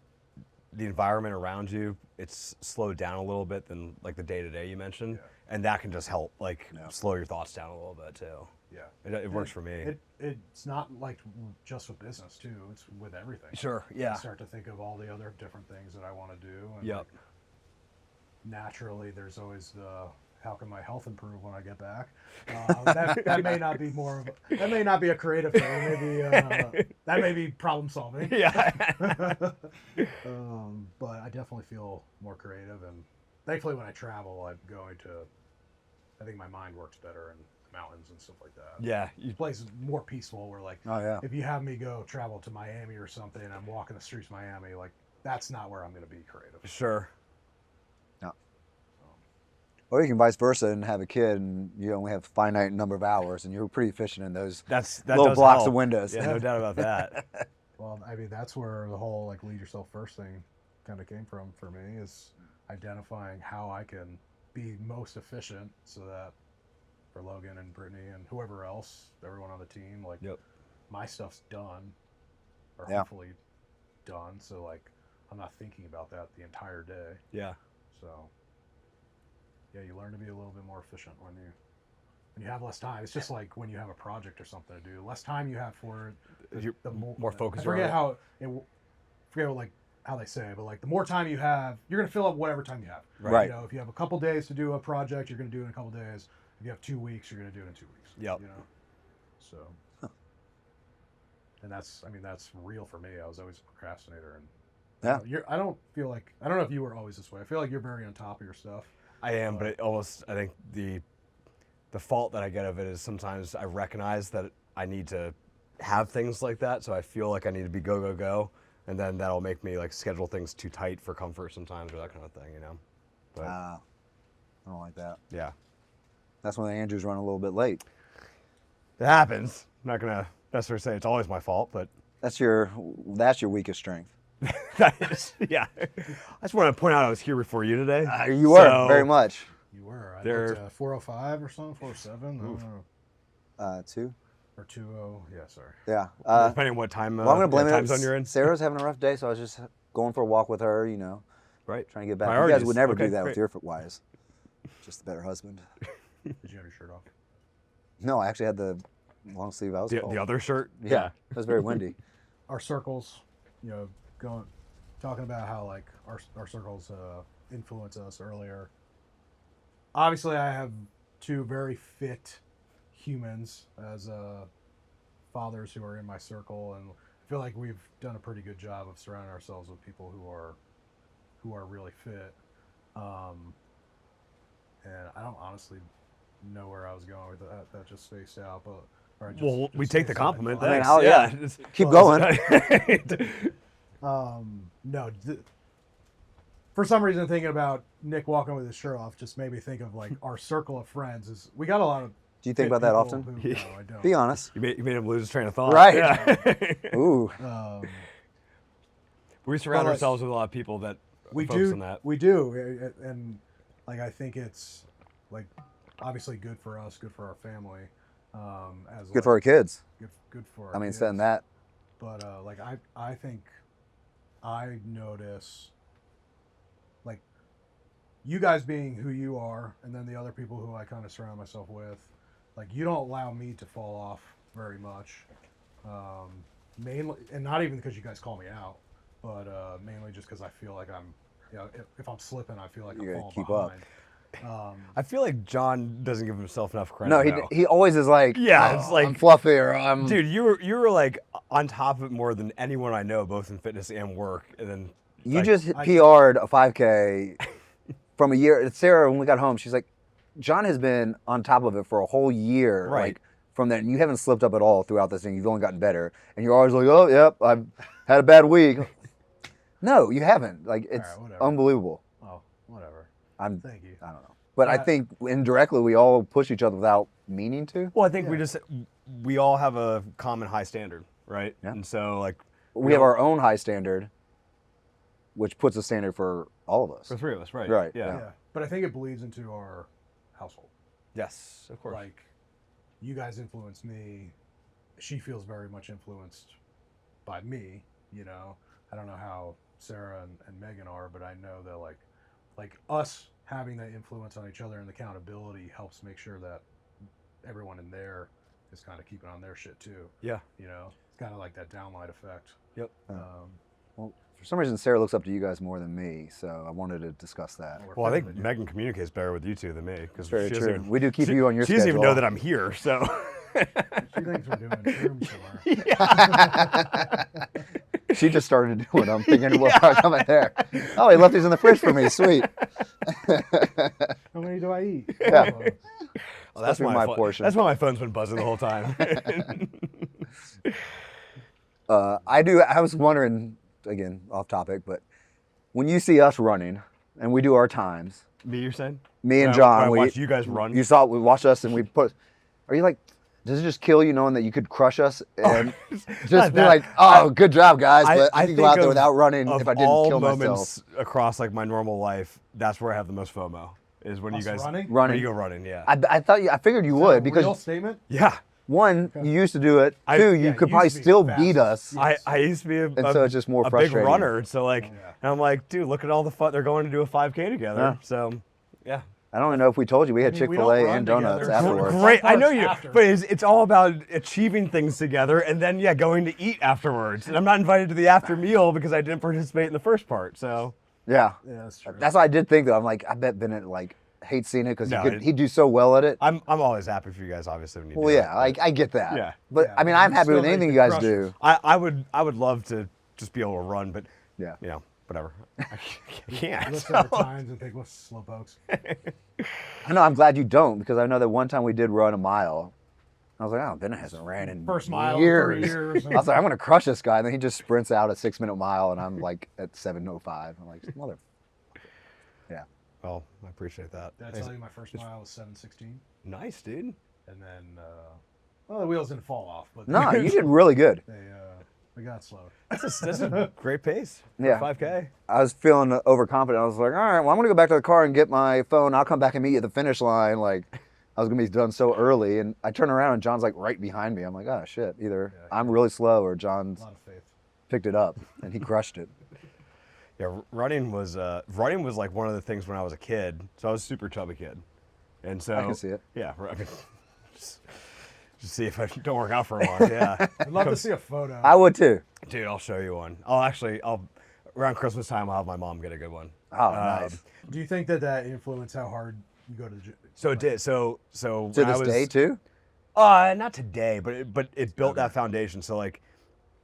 the environment around you, it's slowed down a little bit than like the day to day you mentioned, and that can just help like slow your thoughts down a little bit too. Yeah, it works for me. It's not like just with business too; it's with everything. Sure, yeah. I start to think of all the other different things that I want to do, and like, naturally, there's always the how can my health improve when I get back? That may not be that may not be a creative thing. Maybe that may be problem solving. Yeah. But I definitely feel more creative, and thankfully, when I travel, I think my mind works better in the mountains and stuff like that. Yeah. This place is more peaceful. Where like, if you have me go travel to Miami or something, and I'm walking the streets of Miami, like that's not where I'm going to be creative. Sure. Or you can vice versa and have a kid, and you only have a finite number of hours, and you're pretty efficient in those That little does blocks help. of windows. Yeah, no doubt about that. Well, I mean, that's where the whole like lead yourself first thing kind of came from for me, is identifying how I can be most efficient so that for Logan and Brittany and whoever else, everyone on the team, like my stuff's done or hopefully done. So like I'm not thinking about that the entire day. Yeah. So yeah, you learn to be a little bit more efficient when you have less time. It's just like when you have a project or something to do. Less time you have for it, the more focused. I forget how they say, but like the more time you have, you're gonna fill up whatever time you have. Right. You know, if you have a couple days to do a project, you're gonna do it in a couple days. If you have 2 weeks, you're gonna do it in 2 weeks. Yep. You know. So. And that's real for me. I was always a procrastinator, and I don't know if you were always this way. I feel like you're very on top of your stuff. I am, but I think the fault that I get of it is sometimes I recognize that I need to have things like that, so I feel like I need to be go, and then that'll make me like schedule things too tight for comfort sometimes or that kind of thing, you know. But I don't like that. Yeah. That's when Andrew's run a little bit late. It happens. I'm not gonna necessarily say it's always my fault, but That's your weakest strength. that is, yeah. I just want to point out I was here before you today. You were very much. You were. I There- looked 405 or something, 407. I don't know. 2. Or 20. Yeah, sorry. Yeah. Depending on what time, Well, I'm gonna blame time it. zone you're in. Sarah's having a rough day, so I was just going for a walk with her. You know, Right. trying to get back. You Priorities. guys would never Okay, do that great. with your wives. Just a better husband. Did you have your shirt off? No, I actually had the long sleeve. I was The cold. other shirt. Yeah, it was very windy. Our circles, talking about how like our circles influence us earlier. Obviously, I have 2 very fit humans as fathers who are in my circle, and I feel like we've done a pretty good job of surrounding ourselves with people who are really fit. And I don't honestly know where I was going with that. That just spaced out, but. Well, we take the compliment. I mean, Thanks. Keep going. No. For some reason, thinking about Nick walking with his shirt off just made me think of like our circle of friends. We got a lot of. Do you think about that often? No, I don't. Be honest. You made him lose his train of thought. Right. Yeah. Ooh. We surround Well, ourselves with a lot of people that We focus do. on that. We do, and like I think it's like obviously good for us, good for our family. Good for our kids. Good for. Our I mean, kids. saying that. But like I think I notice like you guys being who you are, and then the other people who I kind of surround myself with, like you don't allow me to fall off very much. Mainly, and not even because you guys call me out, but mainly just because I feel like I'm, if I'm slipping, I feel like You I'm gotta falling keep up. behind. I feel like John doesn't give himself enough credit. No, though. he always is like, Yeah, it's like- I'm fluffy or I'm. Dude, you were like on top of it more than anyone I know, both in fitness and work. And then You like, just PR'd a 5K from a year. Sarah, when we got home, she's like, John has been on top of it for a whole year. Right. Like, from that, you haven't slipped up at all throughout this thing. You've only gotten better. And you're always like, oh, yep, I've had a bad week. No, you haven't. Like, it's right, whatever. unbelievable. Oh, whatever. Thank you. I don't know. But I think indirectly we all push each other without meaning to. Well, I think we all have a common high standard, right? Yeah. And so like We have our own high standard, which puts a standard for all of us. for 3 of us, right? Right, Yeah. Yeah, but I think it bleeds into household. Yes, of course. Like, you guys influence me. She feels very much influenced by me. You know, I don't know how Sarah and Megan are, but I know that like us having that influence on each other and the accountability helps make sure that everyone in there is kind of keeping on their shit too. Yeah. You know, it's kind of like that downlight effect. Yep. Well, for some reason, Sarah looks up to you guys more than me, so I wanted to discuss that. Well, I think Megan communicates better with you two than me because Very true. We do keep you on your She schedule. doesn't even know that I'm here, so. She thinks we're doing shrooms somewhere. She just started doing them, thinking, well, I'm coming there. Oh, he left these in the fridge for me. Sweet. How many do I eat? Yeah. Well, that's my portion. That's why my phone's been buzzing the whole time. I was wondering, again, off topic, but when you see us running and we do our times, Me, you're saying? me and When John, I we watch you guys run. we watch us and we put. Are you like? Does it just kill you knowing that you could crush us and just be that. like, oh, good job, guys, but I could go out there think without running of if I didn't all kill moments myself. across like my normal life, that's where I have the most FOMO. Is when Us you guys running? When Running. you go running, yeah. I figured you Is that would a because real statement? Yeah. one, you used to do it. I- Two, yeah, you could you probably used to be still fast. beat us. I used to be a so it's just more big frustrating. runner. So like, Yeah. and I'm like, dude, look at all the fun. They're going to do a 5K together. Yeah. So, yeah. I don't even know if we told you we had I mean, we Chick-fil-A don't run and donuts together. afterwards. Great. I know Parts you, after. but it's all about achieving things together and then, yeah, going to eat afterwards. And I'm not invited to the after meal because I didn't participate in the first part. So, Yeah. Yeah, that's true. That's what I did think though. I'm like, I bet Bennett like hates seeing it because No, he'd do so well at it. I'm always happy for you guys, obviously, when you Well, do yeah, it. I get that. Yeah. But Yeah, I mean, but I'm you happy still with make anything the you guys crushes. do. I would love to just be able to run, but, Yeah. you know, whatever. I can't. Look at our times and think, what's slow pokes? I know. I'm glad you don't because I know that one time we did run a mile. I was like, oh, Bennett hasn't ran in First mile in years. 3 years. I was like, I'm gonna crush this guy, and then he just sprints out a 6-minute mile, and I'm like at 7:05. I'm like, mother. Yeah. Well, I appreciate that. Did I tell you my first mile was 7:16? Nice, dude. And then, well, the wheels didn't fall off, but No, you did really good. they got slow. That's a great pace for Yeah. 5K. I was feeling overconfident. I was like, all right, well, I'm gonna go back to the car and get my phone. I'll come back and meet you at the finish line. Like, I was gonna be done so early, and I turn around and John's like right behind me. I'm like, oh shit, either I'm really slow or A John's lot of faith. picked it up and he crushed it. Yeah, running was like one of the things when I was a kid. So I was a super chubby kid, and so I can see it. Yeah, I mean, just see if I don't work out for a while. Yeah, I'd love to see a photo. I would too. dude, I'll show you one. I'll around Christmas time I'll have my mom get a good one. Oh, nice. Do you think that influenced how hard you go to the gym? So it did. So To when I this was, day too. Not today, but it built that foundation. So like,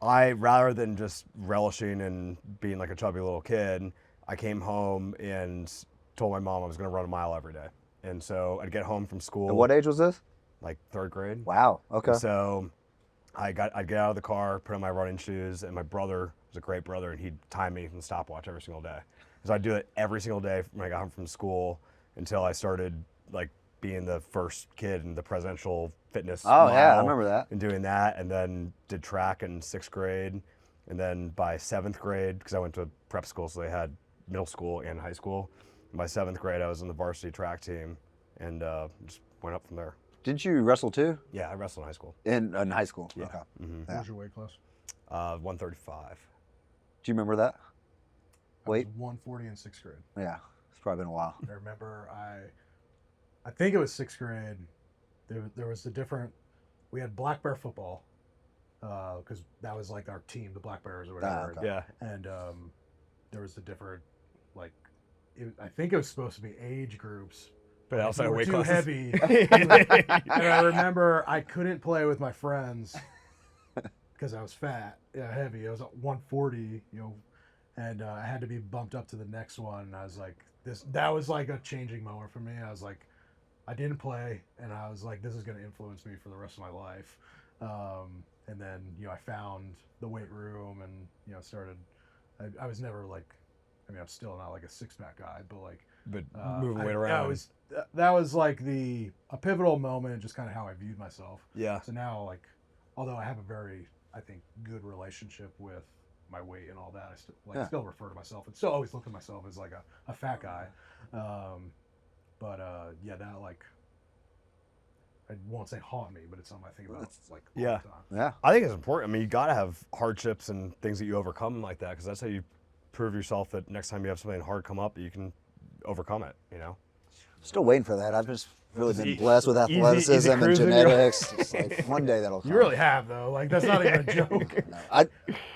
I rather than just relishing and being like a chubby little kid, I came home and told my mom I was going to run a mile every day. And so I'd get home from school. At what age was this? Like 3rd grade. Wow. Okay. So I'd get out of the car, put on my running shoes, and my brother was a great brother, and he'd time me from the stopwatch every single day. So I'd do it every single day when I got home from school until I started like being the first kid in the presidential fitness. Oh, yeah, I mile remember that. And doing that, and then did track in 6th grade, and then by 7th grade, because I went to prep school, so they had middle school and high school. And by 7th grade, I was in the varsity track team, and just went up from there. Didn't you wrestle too Yeah, I wrestled in high school. in high school? Yeah. Okay. Mm-hmm. What was your weight class? 135. Do you remember that? I Weight? was 140 in 6th grade. Yeah. It's probably been a while. I remember I think it was 6th grade. There was a different. We had black bear football because that was like our team, the Black Bears or whatever. okay. Yeah. And there was a different, like, I think it was supposed to be age groups. But also You were weight too classes. heavy. And I remember I couldn't play with my friends because I was fat, heavy. I was at 140, and I had to be bumped up to the next one. And I was like, that was like a changing moment for me. I was like, I didn't play, and I was like, this is going to influence me for the rest of my life. And then, I found the weight room and, started, I was never like, I'm still not like a 6-pack guy, but like, But moving weight around. that was like a pivotal moment, just kind of how I viewed myself. Yeah. So now, like, although I have a very, I think, good relationship with my weight and all that, I still refer to myself and still always look at myself as like a fat guy. But yeah, that like, I won't say haunt me, but it's something I think about like all Yeah. the time. Yeah. I think it's important. I mean, you got to have hardships and things that you overcome like that, because that's how you prove yourself that next time you have something hard come up, you can overcome it, you know? Still waiting for that. I've just really been Easy- blessed with easy athleticism and cruising, genetics. It's like one day that'll come. You really have though. Like that's not even a joke. No,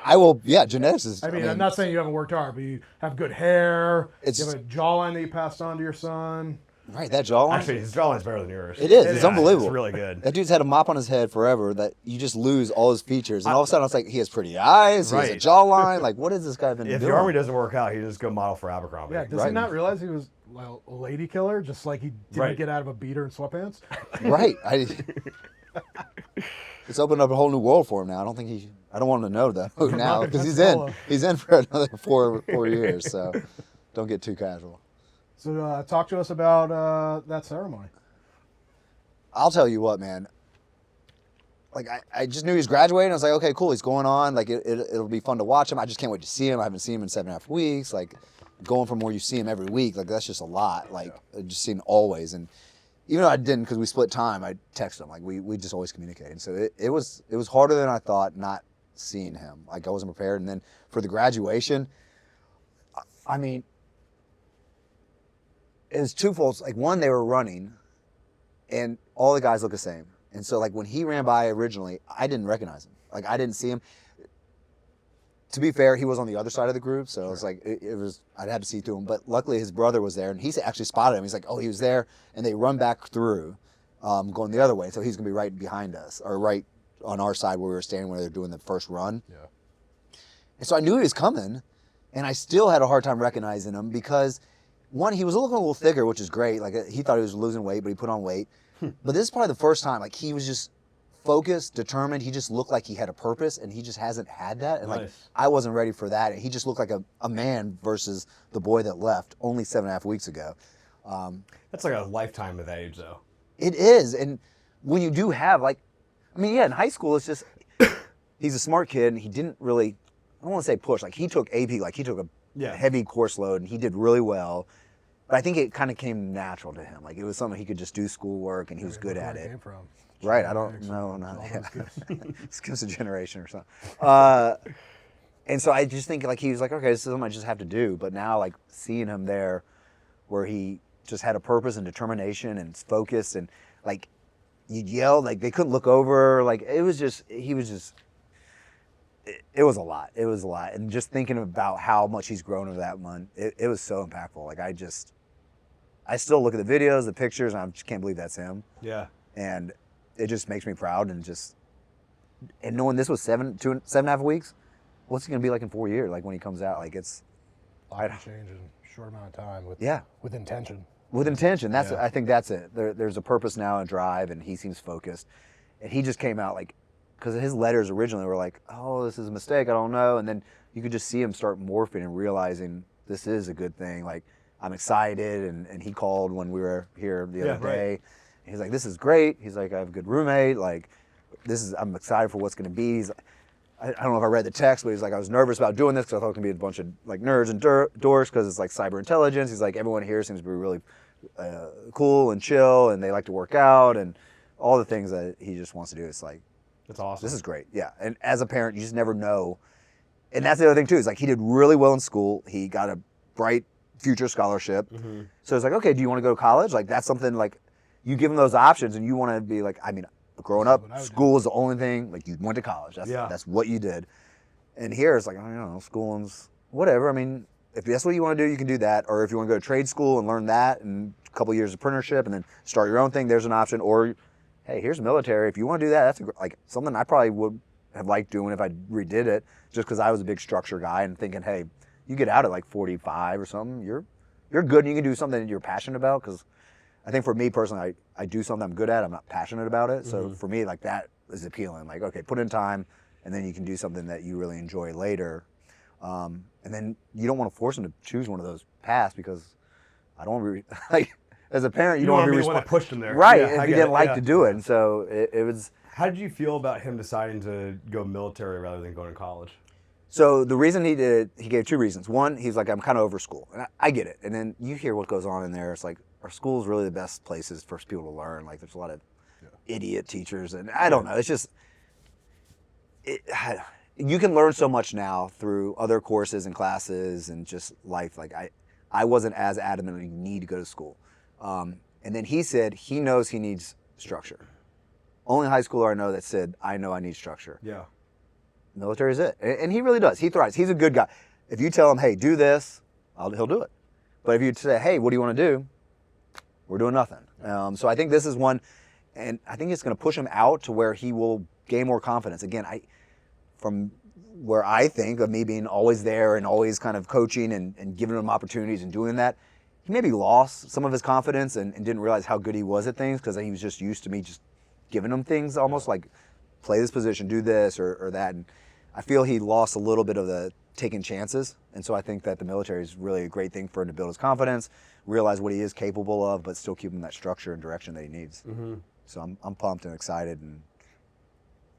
I will. Yeah, genetics is. I mean, I'm not saying you haven't worked hard, but you have good hair. It's- you have a jawline that you passed on to your son. right. That jawline. Actually, his jawline's better than yours. It is. It's Yeah, unbelievable. It's really good. That dude's had a mop on his head forever. That you just lose all his features, and all of a sudden it's like he has pretty eyes. He has a Right. jawline. Like, what has this guy been If doing? your army doesn't work out, he just go model for Abercrombie. Yeah, does he Right. not realize he was well, a lady killer? Just like he didn't Right. get out of a beater and sweatpants. Right. It's opened up a whole new world for him now. I don't think he. I don't want him to know that now because he's in. Solo. He's in for another four years. So don't get too casual. So talk to us about that ceremony. I'll tell you what, man. Like I just knew he was graduating. I was like, okay, cool. He's going on. Like it'll be fun to watch him. I just can't wait to see him. I haven't seen him in 7.5 weeks. Like going from where you see him every week, like that's just a lot. Like just seeing always. And even though I didn't, because we split time, I texted him. Like we just always communicated. So it was harder than I thought not seeing him. Like I wasn't prepared. And then for the graduation, I mean, it was twofold. Like one, they were running, and all the guys look the same. And so like when he ran by originally, I didn't recognize him. Like I didn't see him. To be fair, he was on the other side of the group, so it was like it was. I'd had to see through him, but luckily his brother was there, and he actually spotted him. He's like, "Oh, he was there," and they run back through, going the other way. So he's gonna be right behind us, or right on our side where we were standing when they were doing the first run. Yeah. And so I knew he was coming, and I still had a hard time recognizing him because, one, he was looking a little thicker, which is great. Like he thought he was losing weight, but he put on weight. But this is probably the first time, like he was just focused, determined. He just looked like he had a purpose, and he just hasn't had that. And like Nice. I wasn't ready for that. And he just looked like a man versus the boy that left only 7.5 weeks ago. That's like a lifetime of age, though. It is. And when you do have like, I mean, yeah, in high school, it's just, he's a smart kid, and he didn't really, I don't want to say push, like he took AP, like he took a heavy course load, and he did really well. But I think it kind of came natural to him. Like it was something he could just do schoolwork, and he was good at Where it. Came from. Right, I don't Genetics, know. all Not, those yeah. gifts. Skips a generation or something. And so I just think like he was like, okay, this is something I just have to do. But now like seeing him there, where he just had a purpose and determination and focus, and like you yelled, like they couldn't look over, like it was just he was just. It was a lot. It was a lot, and just thinking about how much he's grown over that month, it was so impactful. Like I still look at the videos, the pictures, and I just can't believe that's him. Yeah. And it just makes me proud, and knowing this was 7.5 weeks, what's he gonna be like in 4 years? Like when he comes out, like it's A lot can change in a short amount of time with Yeah. with intention. with intention. That's Yeah. I think that's it. There's a purpose now and drive, and he seems focused. And he just came out like, because his letters originally were like, oh, this is a mistake, I don't know. And then you could just see him start morphing and realizing this is a good thing. Like I'm excited, and he called when we were here the other day. He's like, this is great. He's like, I have a good roommate. Like, I'm excited for what's going to be. I don't know if I read the text, but he's like, I was nervous about doing this because I thought it was going to be a bunch of like nerds and dorks because it's like cyber intelligence. He's like, everyone here seems to be really cool and chill, and they like to work out and all the things that he just wants to do. It's like, That's awesome. this is great. Yeah. And as a parent, you just never know. And that's the other thing too, is like he did really well in school. He got a bright future scholarship. Mm-hmm. So it's like, okay, do you want to go to college? Like that's something like you give him those options, and you want to be like, I mean, growing up, what I would school is the only thing, like you went to college. That's what you did. And here it's like, I don't know, schooling's whatever. I mean, if that's what you want to do, you can do that. Or if you want to go to trade school and learn that and a couple of years of apprenticeship and then start your own thing, there's an option. Or, hey, here's military. If you want to do that, that's like something I probably would have liked doing if I redid it, just because I was a big structure guy and thinking, hey, you get out at like 45 or something, you're good and you can do something that you're passionate about. Because I think for me personally, I do something I'm good at. I'm not passionate about it. So for me, like that is appealing. Like, okay, put in time, and then you can do something that you really enjoy later. And then you don't want to force them to choose one of those paths, because I don't want to be like, as a parent, you don't want to be the one that pushed him there. right Yeah, if I you get didn't it, like yeah. to do it. And so it was. How did you feel about him deciding to go military rather than going to college? So the reason he gave two reasons. One, he's like, I'm kind of over school. And I get it. And then you hear what goes on in there. It's like, our school's really the best places for people to learn. Like there's a lot of idiot teachers, and I don't know. It's just you can learn so much now through other courses and classes and just life. Like I wasn't as adamant you need to go to school. And then he said he knows he needs structure. Only high schooler I know that said, I know I need structure. Yeah. Military is it. And he really does. He thrives. He's a good guy. If you tell him, hey, do this, he'll do it. But if you say, hey, what do you want to do? We're doing nothing. So I think this is one, and I think it's going to push him out to where he will gain more confidence. Again, from where I think of me being always there and always kind of coaching and giving him opportunities and doing that, he maybe lost some of his confidence and didn't realize how good he was at things because he was just used to me just giving him things almost like play this position, do this or that. And I feel he lost a little bit of the taking chances. And so I think that the military is really a great thing for him to build his confidence, realize what he is capable of, but still keep him that structure and direction that he needs. Mm-hmm. So I'm pumped and excited. And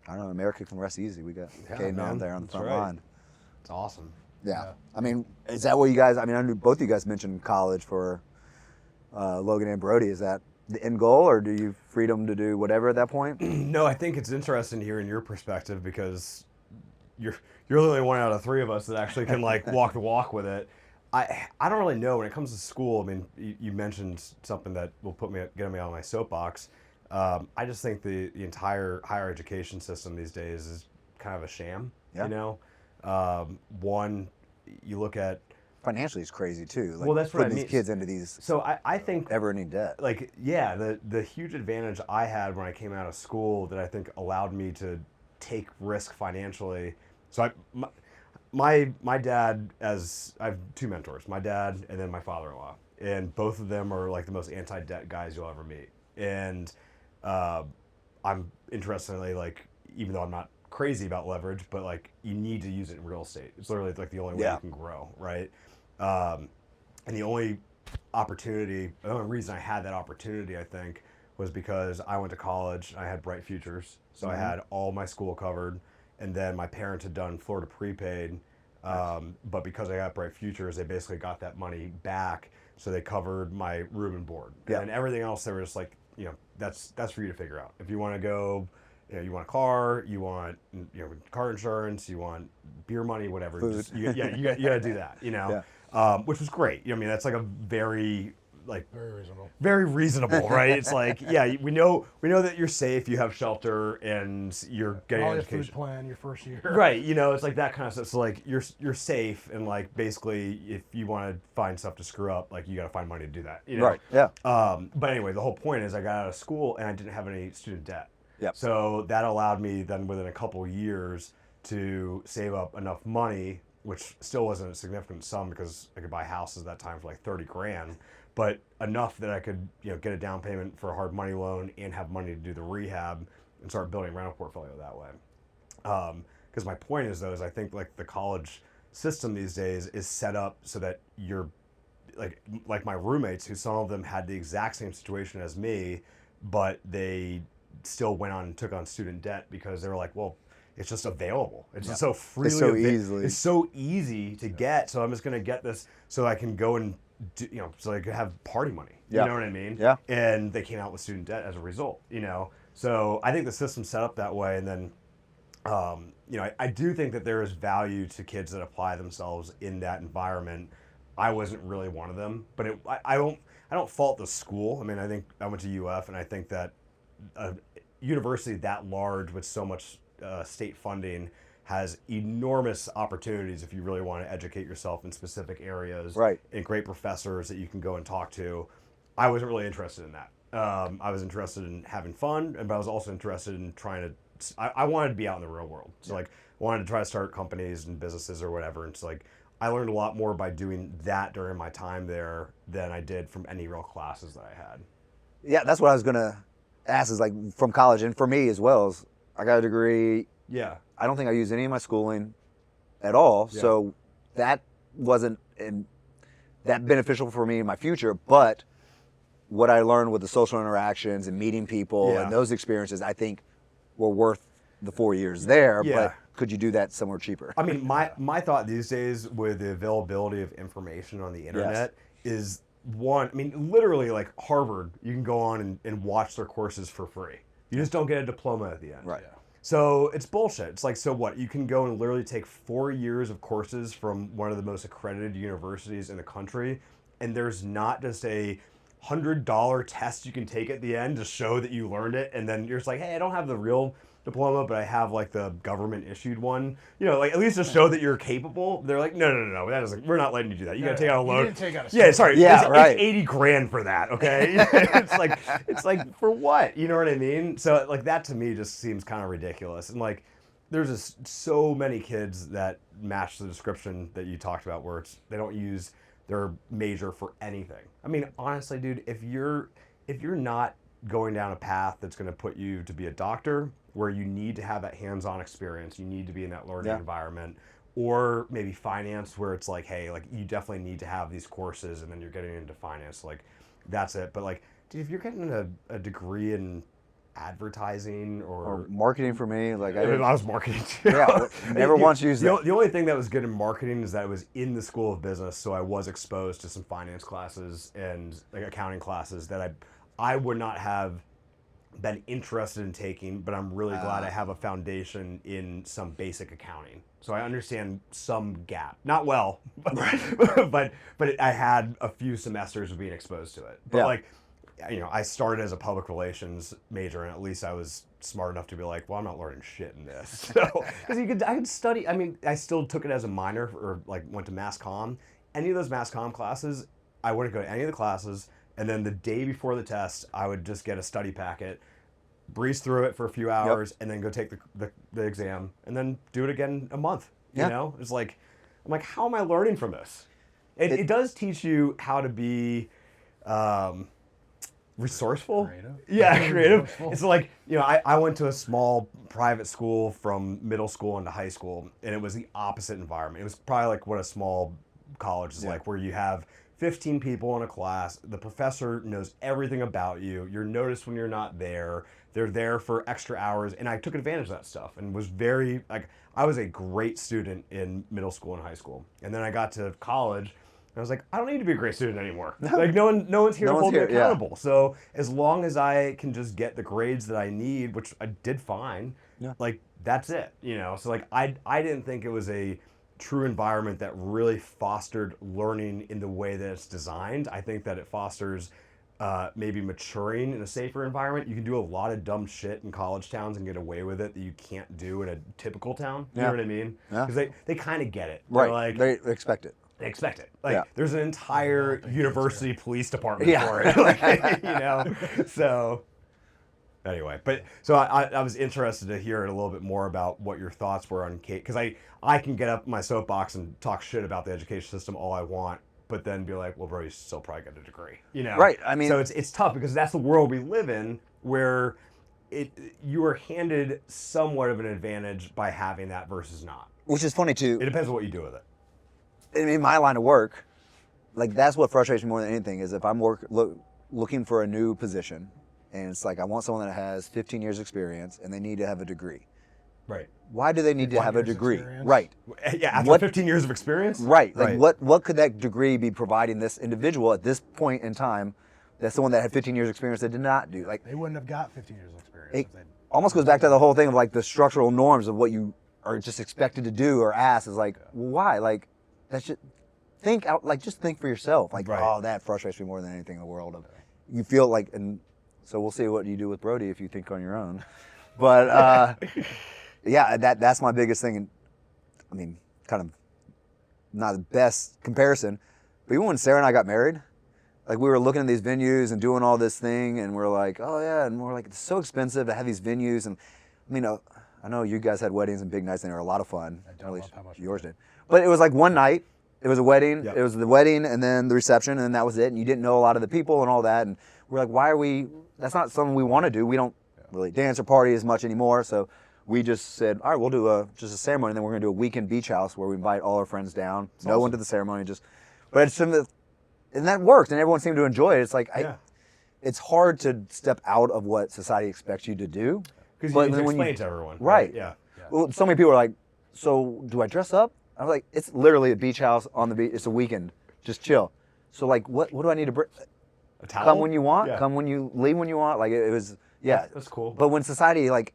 I don't know, America can rest easy. We got Caden out there on the front line. It's awesome. Yeah. I mean, is that what you guys, I know both of you guys mentioned college for Logan and Brody. Is that the end goal, or do you freedom to do whatever at that point? No, I think it's interesting hearing your perspective because you're the only one out of three of us that actually can like walk the walk with it. I don't really know when it comes to school. I mean, you mentioned something that will get me on my soapbox. I just think the entire higher education system these days is kind of a sham. Yeah. You know, one, you look at Financially, it's crazy too. Like, well, that's what I putting mean. These kids into these. So I think ever-ending debt. Like, yeah, the huge advantage I had when I came out of school that I think allowed me to take risk financially. So my dad, I have two mentors, my dad and then my father-in-law, and both of them are like the most anti-debt guys you'll ever meet. And I'm interestingly like, even though I'm not crazy about leverage, but like you need to use it in real estate. It's literally like the only way you can grow, right? And the only reason I had that opportunity, I think, was because I went to college. I had bright futures, so I had all my school covered, and then my parents had done Florida prepaid. But because I got bright futures, they basically got that money back, so they covered my room and board, and everything else. They were just like, that's for you to figure out. If you want to go, you want a car, you want car insurance, you want beer money, whatever. Food. You got to do that, which was great. I mean, that's like a very reasonable, right? It's like, we know that you're safe, you have shelter, and you're getting all education. Your food plan your first year, right? It's like that kind of stuff. So like you're safe, and like basically, if you want to find stuff to screw up, like you got to find money to do that. Right. Yeah. But anyway, the whole point is I got out of school and I didn't have any student debt. Yep. So that allowed me then within a couple of years to save up enough money, which still wasn't a significant sum because I could buy houses at that time for like 30 grand, but enough that I could get a down payment for a hard money loan and have money to do the rehab and start building a rental portfolio that way. Because my point is I think like the college system these days is set up so that you're like my roommates, who some of them had the exact same situation as me, but they still went on and took on student debt because they were like, well, it's just available. It's just so freely. It's so easy to get. So I'm just going to get this so I can go and do, so I could have party money. You know what I mean? Yeah. And they came out with student debt as a result. So I think the system's set up that way. And then, I do think that there is value to kids that apply themselves in that environment. I wasn't really one of them, but I don't fault the school. I mean, I think I went to UF, and I think that a university that large with so much state funding has enormous opportunities if you really want to educate yourself in specific areas, right? And great professors that you can go and talk to. I wasn't really interested in that. I was interested in having fun, but I was also interested in trying to. I wanted to be out in the real world, so like I wanted to try to start companies and businesses or whatever. And so like I learned a lot more by doing that during my time there than I did from any real classes that I had. Yeah, that's what I was gonna ask. Is like from college, and for me as well. Is I got a degree. Yeah. I don't think I used any of my schooling at all. Yeah. So that wasn't that beneficial for me in my future. But what I learned with the social interactions and meeting people and those experiences, I think were worth the 4 years there. Yeah. But could you do that somewhere cheaper? I mean, my thought these days with the availability of information on the internet is one, I mean, literally like Harvard, you can go on and watch their courses for free. You just don't get a diploma at the end. Right. So it's bullshit. It's like, so what? You can go and literally take 4 years of courses from one of the most accredited universities in the country, and there's not just a $100 test you can take at the end to show that you learned it, and then you're just like, hey, I don't have the real diploma, but I have like the government issued one. You know, like at least to show that you're capable. They're like, no, that doesn't. We're not letting you do that. You got to take out a loan. You didn't take out a Yeah, sorry. Yeah, it's, right. It's 80 grand for that. Okay, it's like for what? You know what I mean? So like that to me just seems kind of ridiculous. And like, there's just so many kids that match the description that you talked about, where they don't use their major for anything. I mean, honestly, dude, if you're not going down a path that's going to put you to be a doctor, where you need to have that hands-on experience, you need to be in that learning environment, or maybe finance, where it's like, hey, like you definitely need to have these courses, and then you're getting into finance, like that's it. But like, dude, if you're getting a degree in advertising or marketing for me, like I was marketing too. Yeah, never once used that. The only thing that was good in marketing is that it was in the School of Business, so I was exposed to some finance classes and like accounting classes that I would not have been interested in taking, but I'm really glad I have a foundation in some basic accounting. So I understand some gap. Not well, but I had a few semesters of being exposed to it. But like, you know, I started as a public relations major, and at least I was smart enough to be like, well, I'm not learning shit in this. So, because I could study, I mean, I still took it as a minor, or like went to mass comm. Any of those mass comm classes, I wouldn't go to any of the classes, and then the day before the test, I would just get a study packet, breeze through it for a few hours, and then go take the exam, and then do it again a month. You know, it's like, I'm like, how am I learning from this? It does teach you how to be resourceful. Creative. Yeah, creative. It's like, you know, I went to a small private school from middle school into high school, and it was the opposite environment. It was probably like what a small college is like, where you have 15 people in a class. The professor knows everything about you. You're noticed when you're not there. They're there for extra hours. And I took advantage of that stuff and was very, like, I was a great student in middle school and high school. And then I got to college, and I was like, I don't need to be a great student anymore. Like, no one's here to hold me accountable. So as long as I can just get the grades that I need, which I did fine, like, that's it, you know? So, like, I didn't think it was a true environment that really fostered learning in the way that it's designed. I think that it fosters maybe maturing in a safer environment. You can do a lot of dumb shit in college towns and get away with it that you can't do in a typical town. You know what I mean? Because they kind of get it. Right. Like, they expect it. They expect it. Like, there's an entire university police department for it. Like, you know? So anyway, but so I was interested to hear a little bit more about what your thoughts were on Kate, because I can get up my soapbox and talk shit about the education system all I want, but then be like, well, bro, you still probably get a degree, you know? Right. I mean, so it's tough, because that's the world we live in, where you are handed somewhat of an advantage by having that versus not. which is funny too. It depends on what you do with it. In my line of work, like that's what frustrates me more than anything is if I'm looking for a new position, and it's like I want someone that has 15 years experience and they need to have a degree. Right. Why do they need to have a degree? Experience? Right. Yeah, after 15 years of experience? Right. Like what could that degree be providing this individual at this point in time? That's someone that had 15 years experience that did not do. Like They wouldn't have got 15 years of experience. it if they'd- almost goes back to the whole thing of like the structural norms of what you are just expected to do or ask is like, why? Like that should think out, like just think for yourself. Like, oh, that frustrates me more than anything in the world. You feel like, and so we'll see what you do with Brody if you think on your own. But yeah, that's my biggest thing. And I mean, kind of not the best comparison, but even when Sarah and I got married, like we were looking at these venues and doing all this thing, and we're like, oh yeah, and we're like, it's so expensive to have these venues. And I mean, I know you guys had weddings and big nights, and they were a lot of fun. I don't love how much yours did. But it was like one night. It was a wedding. Yep. It was the wedding and then the reception, and then that was it. And you didn't know a lot of the people and all that. And we're like, why are we? That's not something we want to do. We don't really dance or party as much anymore. So we just said, all right, we'll do just a ceremony, and then we're going to do a weekend beach house where we invite all our friends down. That's no one to the ceremony, but it's something. And that worked, and everyone seemed to enjoy it. It's like, it's hard to step out of what society expects you to do. Because you need to explain to everyone. Right. Yeah. Well, so many people are like, so do I dress up? I was like, it's literally a beach house on the beach. It's a weekend. Just chill. So like, what do I need to bring? A towel? Come when you want. Yeah. Come when you leave when you want. Like it was. Yeah. That's cool. But when society, like,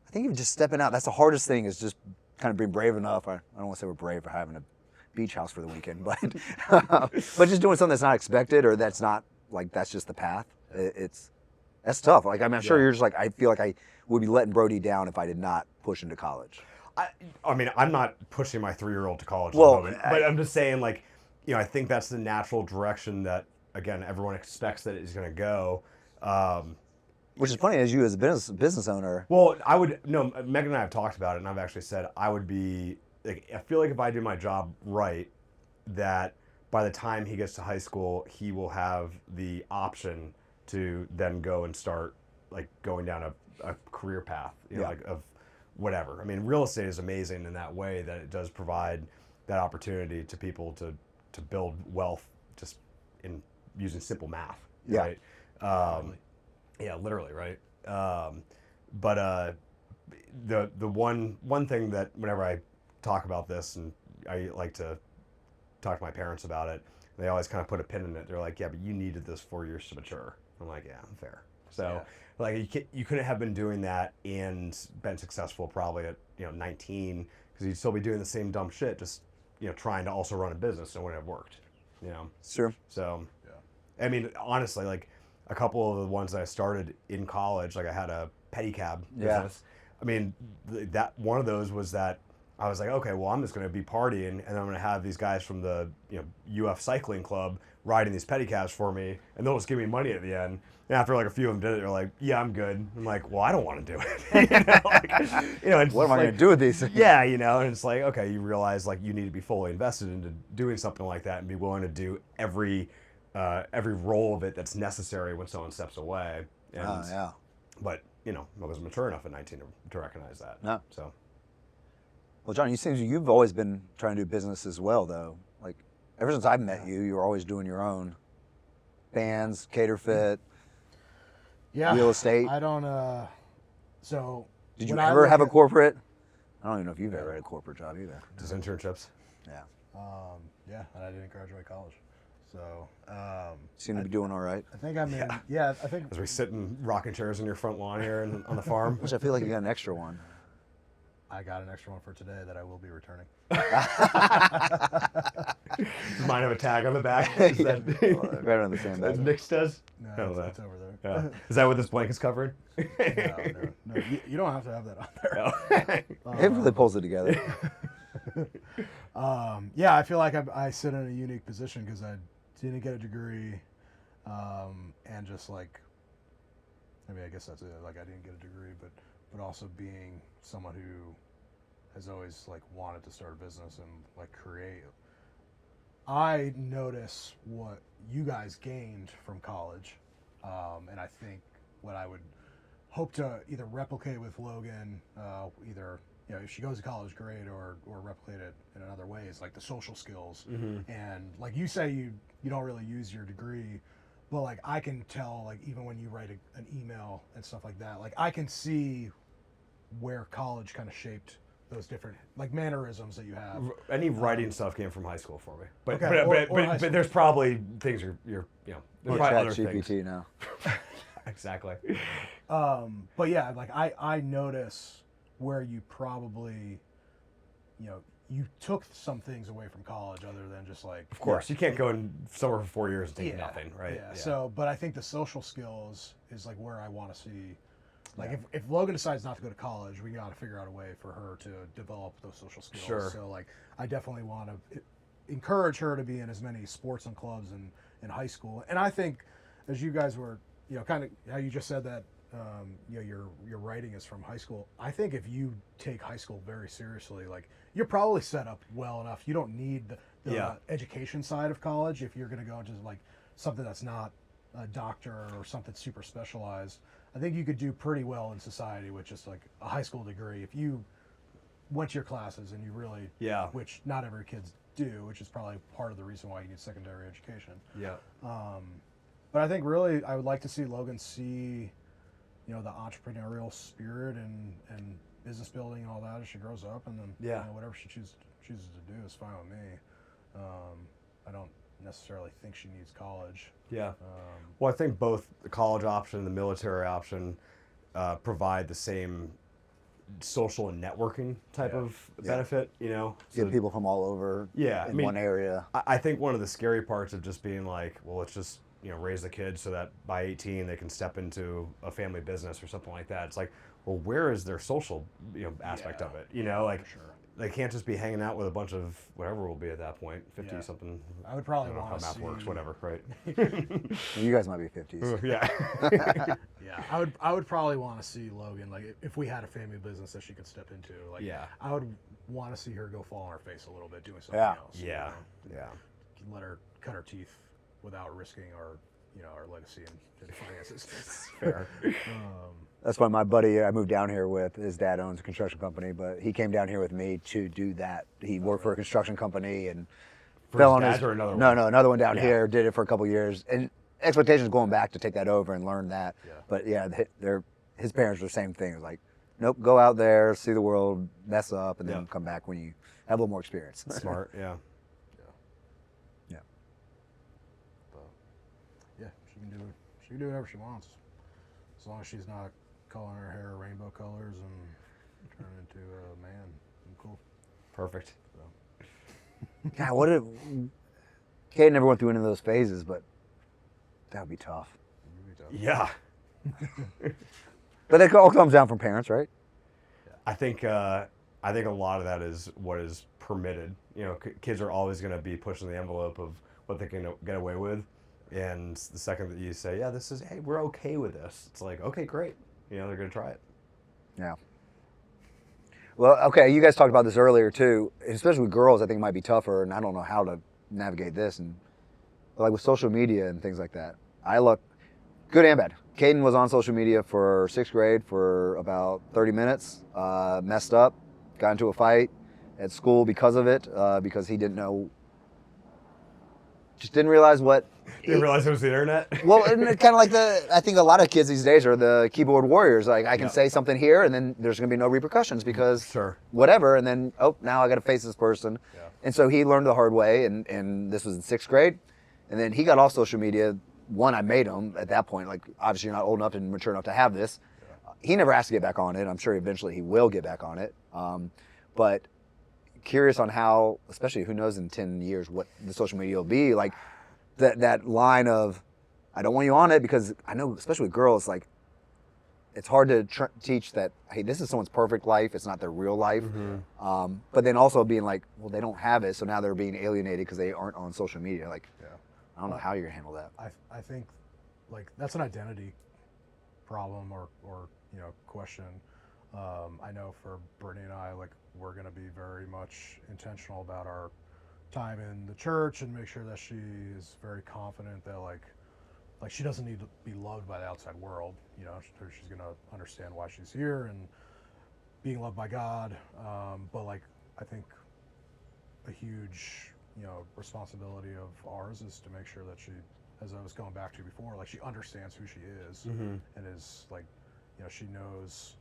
I think even just stepping out, that's the hardest thing, is just kind of being brave enough. I don't want to say we're brave for having a beach house for the weekend, but but just doing something that's not expected, or that's not like, that's just the path. That's tough. Like, I mean, I'm sure you're just like, I feel like I would be letting Brody down if I did not push into college. I mean, I'm not pushing my 3-year-old to college Well, at the moment, but I'm just saying, like, you know, I think that's the natural direction that, again, everyone expects that it's going to go. Which is funny, as you as a business owner. Well, Megan and I have talked about it, and I've actually said I would be, like, I feel like if I do my job right, that by the time he gets to high school, he will have the option to then go and start, like, going down a career path, you know, like, of whatever. I mean, real estate is amazing in that way, that it does provide that opportunity to people to build wealth just in using simple math, right? Yeah, literally, right? But the one thing that whenever I talk about this, and I like to talk to my parents about it, they always kind of put a pin in it. They're like, yeah, but you needed this 4 years to mature. I'm like, yeah, I'm fair. So, like, you couldn't have been doing that and been successful probably at 19, because you'd still be doing the same dumb shit, just trying to also run a business, and it wouldn't have worked. Sure. So, I mean, honestly, like, a couple of the ones that I started in college, like, I had a pedicab business. I mean, that one of those was that I was like, okay, well, I'm just going to be partying, and I'm going to have these guys from the UF cycling club riding these pedicabs for me, and they'll just give me money at the end. And after like a few of them did it, they're like, yeah, I'm good. I'm like, well, I don't want to do it. And what am I going to do with these things? Yeah, and it's like, okay, you realize, like, you need to be fully invested into doing something like that and be willing to do every role of it that's necessary when someone steps away. And, But, I wasn't mature enough at 19 to recognize that. No. So. Well, John, you seem you've always been trying to do business as well, though. Like, ever since I've met you, you were always doing your own bands, cater fit, real estate. I don't. So. Did you ever have a corporate? I don't even know if you've ever had a corporate job either. Just internships. Yeah. Yeah, and I didn't graduate college. So. Seem to be doing all right. I think I'm in. Yeah, I think. As we sit in rocking chairs in your front lawn here and on the farm. Which I feel like you got an extra one. I got an extra one for today that I will be returning. Does mine have a tag on the back? Right on the same As Nick's does? No, it's over there. Yeah. Is that what this blanket's covering? No. You don't have to have that on there. It really pulls it together. Yeah, I feel like I sit in a unique position because I didn't get a degree, and just like, I mean, I guess that's it. Like, I didn't get a degree, but also being someone who has always like wanted to start a business and like create. I notice what you guys gained from college, and I think what I would hope to either replicate with Logan, either if she goes to college, great, or replicate it in other ways, like the social skills. Mm-hmm. And like you say, you don't really use your degree, but like I can tell, like even when you write an email and stuff like that, like I can see where college kind of shaped those different like mannerisms that you have. Any writing stuff came from high school for me, but but there's probably things you're there's probably other things. GPT now. Exactly. But yeah, like I notice where you probably, you took some things away from college other than just like. Of course, you can't go in somewhere for 4 years and take nothing, right? Yeah. So, but I think the social skills is like where I want to see. Like if Logan decides not to go to college, we got to figure out a way for her to develop those social skills. Sure. So like I definitely want to encourage her to be in as many sports and clubs in high school. And I think as you guys were, kind of how you just said that, your writing is from high school. I think if you take high school very seriously, like you're probably set up well enough. You don't need the education side of college if you're going to go into like something that's not a doctor or something super specialized. I think you could do pretty well in society with just like a high school degree if you went to your classes and you really, which not every kids do, which is probably part of the reason why you need secondary education. Yeah. But I think really I would like to see Logan see, the entrepreneurial spirit and business building and all that as she grows up, and then whatever she chooses to do is fine with me. necessarily think she needs college. Yeah. Well, I think both the college option and the military option provide the same social and networking type of benefit, you know? Get people from all over in one area. I think one of the scary parts of just being like, well, let's just, you know, raise the kids so that by 18 they can step into a family business or something like that. It's like, well, where is their social, you know, aspect of it? You know, like they can't just be hanging out with a bunch of whatever will be at that point, 50 something. I would probably I don't know want how to math works, whatever, right? You guys might be 50s. Yeah. Yeah, I would probably want to see Logan, like if we had a family business that she could step into, like I would want to see her go fall on her face a little bit doing something else. Yeah. You know? Let her cut her teeth without risking our, you know, our legacy and finances. Fair. That's why my buddy I moved down here with, his dad owns a construction company, but he came down here with me to do that. He worked for a construction company and fell on his or another one? No, another one down here, did it for a couple years. And expectations going back to take that over and learn that. Yeah. But yeah, his parents were the same thing. It was like, nope, go out there, see the world, mess up, and then come back when you have a little more experience. Smart, yeah. Yeah, she can do it. She can do whatever she wants, as long as she's not coloring her hair rainbow colors and turning into a man. I'm cool. Perfect. So. God, what if Kate never went through any of those phases, but that would be tough. Yeah. But it all comes down from parents, right? I think a lot of that is what is permitted. You know, kids are always going to be pushing the envelope of what they can get away with. And the second that you say, yeah, hey, we're okay with this, it's like, okay, great. You know, they're going to try it. Yeah. Well, okay, you guys talked about this earlier too, especially with girls. I think it might be tougher, and I don't know how to navigate this. And like with social media and things like that, I look good and bad. Caden was on social media for 6th grade for about 30 minutes, messed up, got into a fight at school because of it, because he didn't realize what. Didn't realize it was the internet? Well, and kind of like I think a lot of kids these days are the keyboard warriors. Like, I can say something here, and then there's going to be no repercussions because whatever, and then, now I got to face this person. Yeah. And so he learned the hard way, and this was in 6th grade. And then he got off social media. One, I made him at that point. Like, obviously you're not old enough and mature enough to have this. Yeah. He never asked to get back on it. I'm sure eventually he will get back on it. But curious on how, especially who knows in 10 years what the social media will be. Like, that line of, I don't want you on it, because I know, especially with girls, like, it's hard to teach that, hey, this is someone's perfect life. It's not their real life. Mm-hmm. But then also being like, well, they don't have it, so now they're being alienated because they aren't on social media. Like, I don't know how you're gonna handle that. I think, like, that's an identity problem or you know, question. I know for Brittany and I, like, we're gonna be very much intentional about our time in the church and make sure that she is very confident that like she doesn't need to be loved by the outside world. You know, she's gonna understand why she's here and being loved by God. But like, I think a huge, you know, responsibility of ours is to make sure that she, as I was going back to before, like, she understands who she is and is like, you know, she knows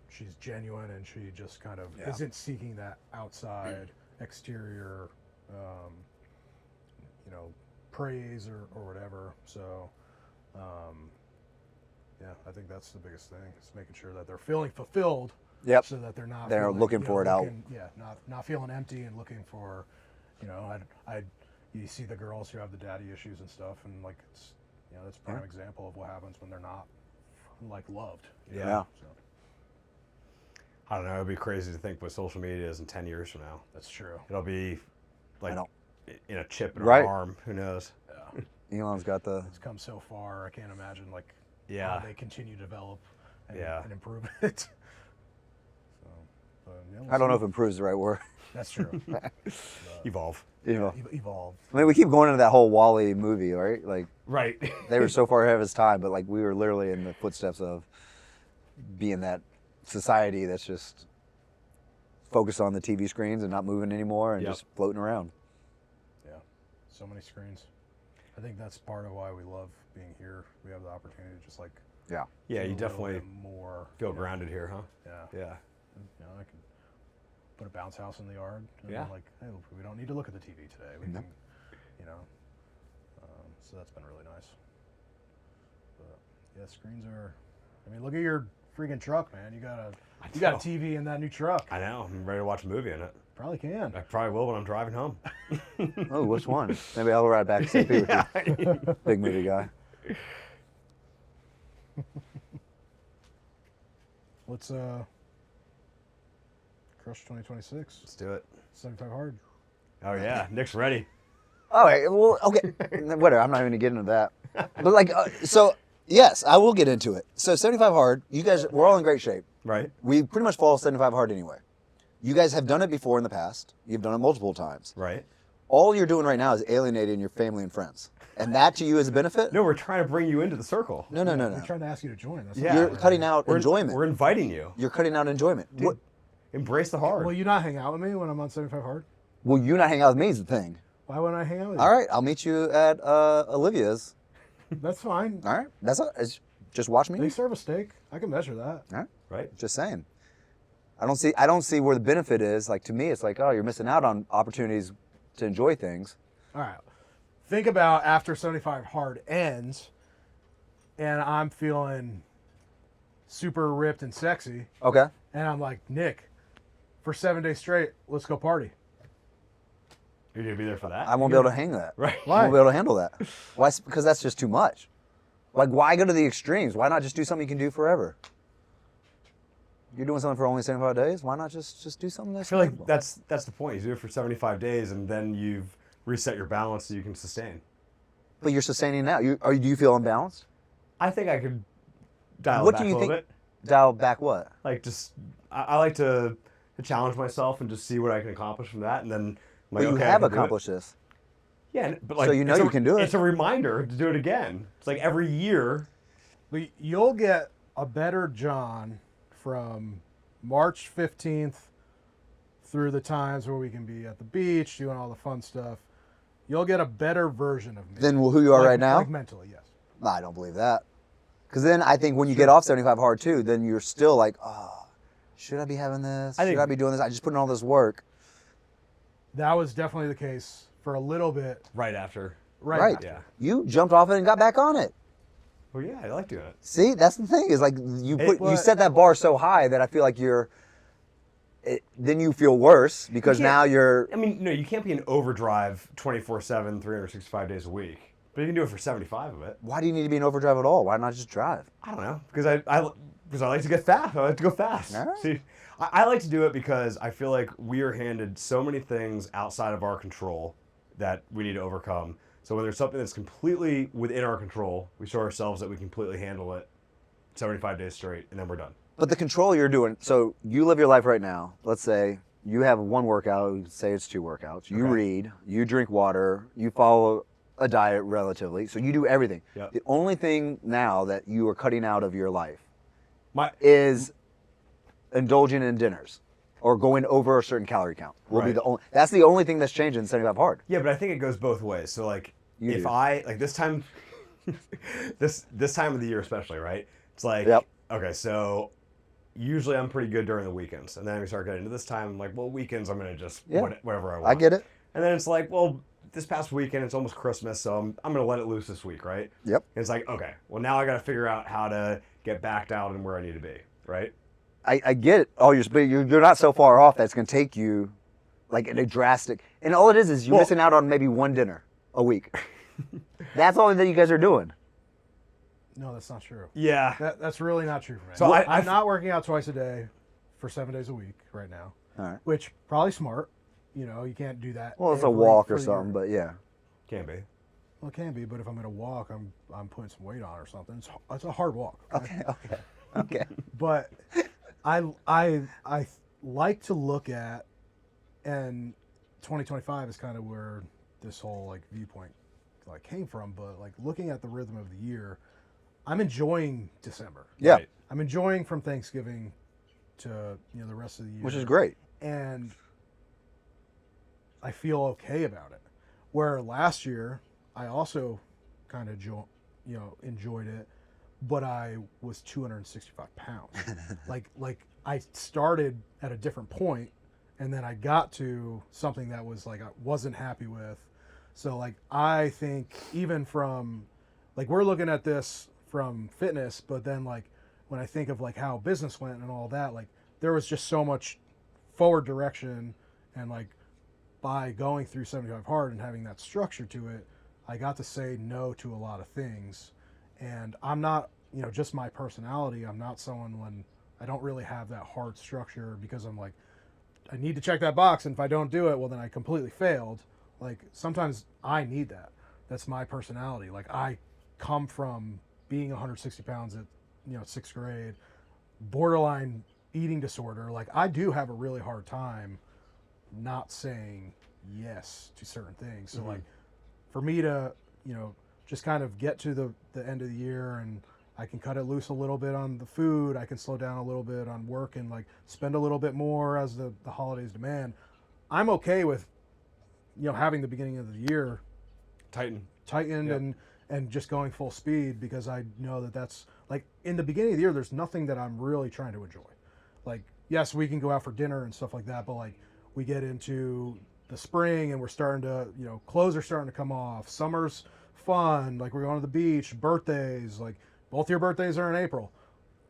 she's genuine and she just kind of isn't seeking that outside exterior you know, praise or whatever. So I think that's the biggest thing, is making sure that they're feeling fulfilled. Yep. So that they're not looking for it out. Yeah, not feeling empty and looking for, you know, you see the girls who have the daddy issues and stuff, and like, it's, you know, that's a prime example of what happens when they're not like loved. Yeah. So. I don't know. It'd be crazy to think what social media is in 10 years from now. That's true. It'll be like in a chip in Right. our arm. Who knows? Yeah. Elon's got It's come so far. I can't imagine like how they continue to develop and improve it. So, we'll I don't know if improve is the right word. That's true. Evolve. Evolve. I mean, we keep going into that whole Wall-E movie, right? Like, right. They were so far ahead of his time, but like we were literally in the footsteps of being that society that's just focused on the TV screens and not moving anymore and just floating around. Yeah, so many screens. I think that's part of why we love being here. We have the opportunity to just like you definitely more feel grounded here, huh? Yeah. Yeah. You know, I can put a bounce house in the yard. And Yeah. like, hey, we don't need to look at the TV today. We can, you know, So that's been really nice. But yeah, screens are. I mean, look at your freaking truck, man. You got a TV in that new truck. I know. I'm ready to watch a movie in it. Probably can. I probably will when I'm driving home. Oh, which one? Maybe I'll ride back to with you. Big movie guy. Let's crush 2026. Let's do it. 75 hard. Oh yeah, Nick's ready. All right. Well, okay. Whatever. I'm not even gonna get into that. But like, so yes, I will get into it. So 75 hard. You guys, we're all in great shape. Right. We pretty much follow 75 hard anyway. You guys have done it before in the past. You've done it multiple times. Right. All you're doing right now is alienating your family and friends. And that to you is a benefit? No, we're trying to bring you into the circle. No. We're trying to ask you to join. That's Yeah. You're cutting out We're enjoyment. We're inviting you. You're cutting out enjoyment. Dude, embrace the hard. Will you not hang out with me when I'm on 75 hard? Well, you not hang out with me is the thing. Why wouldn't I hang out with you? All right, I'll meet you at Olivia's. That's fine. All right, just watch me. They serve a steak. I can measure that. All right, Right. just saying. I don't see where the benefit is. Like to me, it's like, oh, you're missing out on opportunities to enjoy things. All right. Think about after 75 hard ends, and I'm feeling super ripped and sexy, Okay. and I'm like, Nick, for 7 days straight, let's go party. You're gonna be there for that. I won't be able to hang that. Right. I won't be able to handle that. Why? Because that's just too much. Like, why go to the extremes? Why not just do something you can do forever? You're doing something for only 75 days. Why not just do something that's I feel like sustainable? that's the point. You do it for 75 days, and then you've reset your balance so you can sustain. But you're sustaining now. Do you feel unbalanced? I think I could dial What it back do a you little think? bit. Dial back what? Like just, I like to challenge myself and just see what I can accomplish from that, and then I'm But like, you okay, I have can do it. accomplished this. Yeah, but like So you know it's you can do it. It's a reminder to do it again. It's like every year. But you'll get a better John from March 15th through the times where we can be at the beach doing all the fun stuff. You'll get a better version of me. Than who you are Like- right now? Like mentally, yes. No, I don't believe that. Because then I think when you get off 75 hard too, then you're still like, oh, should I be having this? Should I be doing this? I just put in all this work. That was definitely the case for a little bit. Right after. Right. Yeah. You jumped off it and got back on it. Well, yeah, I like doing it. See, that's the thing is like you But- set that bar so high that I feel like then you feel worse because You can't- now you're. I mean, no, you can't be in overdrive 24/7, 365 days a week. But you can do it for 75 of it. Why do you need to be in overdrive at all? Why not just drive? I don't know, because I like to get fast. I like to go fast. All right. See, I like to do it because I feel like we are handed so many things outside of our control that we need to overcome. So when there's something that's completely within our control, we show ourselves that we completely handle it 75 days straight, and then we're done. But the control you're doing, so you live your life right now. Let's say you have one workout, say it's 2 workouts. You Okay. read, you drink water, you follow a diet relatively. So you do everything. Yep. The only thing now that you are cutting out of your life My is indulging in dinners or going over a certain calorie count. Right. That's the only thing that's changed in 75 hard. Yeah, but I think it goes both ways. So like, You if do. I like this time, this time of the year especially, right? It's like, Yep. okay, so usually I'm pretty good during the weekends, and then we start getting into this time. I'm like, well, weekends I'm gonna just Yeah. whatever I want. I get it. And then it's like, well, this past weekend it's almost Christmas, so I'm gonna let it loose this week, right? Yep. And it's like, okay, well now I got to figure out how to get back down and where I need to be, right? I get it. Oh, you're not so far off that it's going to take you like in a drastic. And all it is you're missing out on maybe one dinner a week. That's all that you guys are doing. No, that's not true. Yeah. That's really not true for me. So I'm not working out twice a day for 7 days a week right now, All right. which probably smart. You know, you can't do that. Well, it's a every walk or 3 something, years. but yeah. Can be. Well, it can be, but if I'm going to walk, I'm putting some weight on or something. It's a hard walk. right? Okay. But I like to look at, and 2025 is kind of where this whole like viewpoint like came from. But like looking at the rhythm of the year, I'm enjoying December. Yeah. Right. I'm enjoying from Thanksgiving to the rest of the year, Which is great. and I feel okay about it. Where last year I also kind of enjoyed it, but I was 265 pounds. like I started at a different point, and then I got to something that was like I wasn't happy with. So like I think even from like we're looking at this from fitness, but then like when I think of like how business went and all that, like there was just so much forward direction, and like by going through 75 hard and having that structure to it, I got to say no to a lot of things. And I'm not, you know, just my personality, I'm not someone when I don't really have that hard structure, because I'm like, I need to check that box, and if I don't do it, well then I completely failed. Like sometimes I need that. That's my personality. Like I come from being 160 pounds at, you know, 6th grade, borderline eating disorder. Like I do have a really hard time not saying yes to certain things. So like for me to, you know, just kind of get to the end of the year, and I can cut it loose a little bit on the food, I can slow down a little bit on work, and like spend a little bit more as the holidays demand. I'm okay with, you know, having the beginning of the year tightened Yep. and just going full speed, because I know that that's like in the beginning of the year, there's nothing that I'm really trying to enjoy. Like, yes, we can go out for dinner and stuff like that, but like we get into the spring and we're starting to, you know, clothes are starting to come off. Summer's fun. Like we're going to the beach, birthdays, like both your birthdays are in April.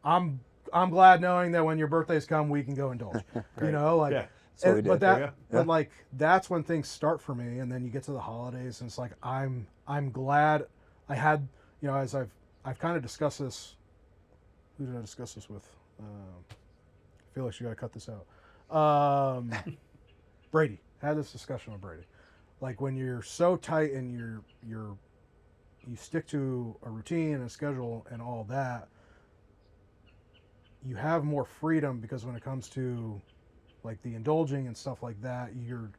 I'm glad knowing that when your birthdays come, we can go indulge. You know, like, Yeah. So we did. but There you go. but like that's when things start for me, and then you get to the holidays, and it's like I'm glad I had, you know, as I've kind of discussed this. Who did I discuss this with? I feel like you got to cut this out. Brady. Had this discussion with Brady. Like when you're so tight and you stick to a routine and a schedule and all that, you have more freedom, because when it comes to like the indulging and stuff like that, you're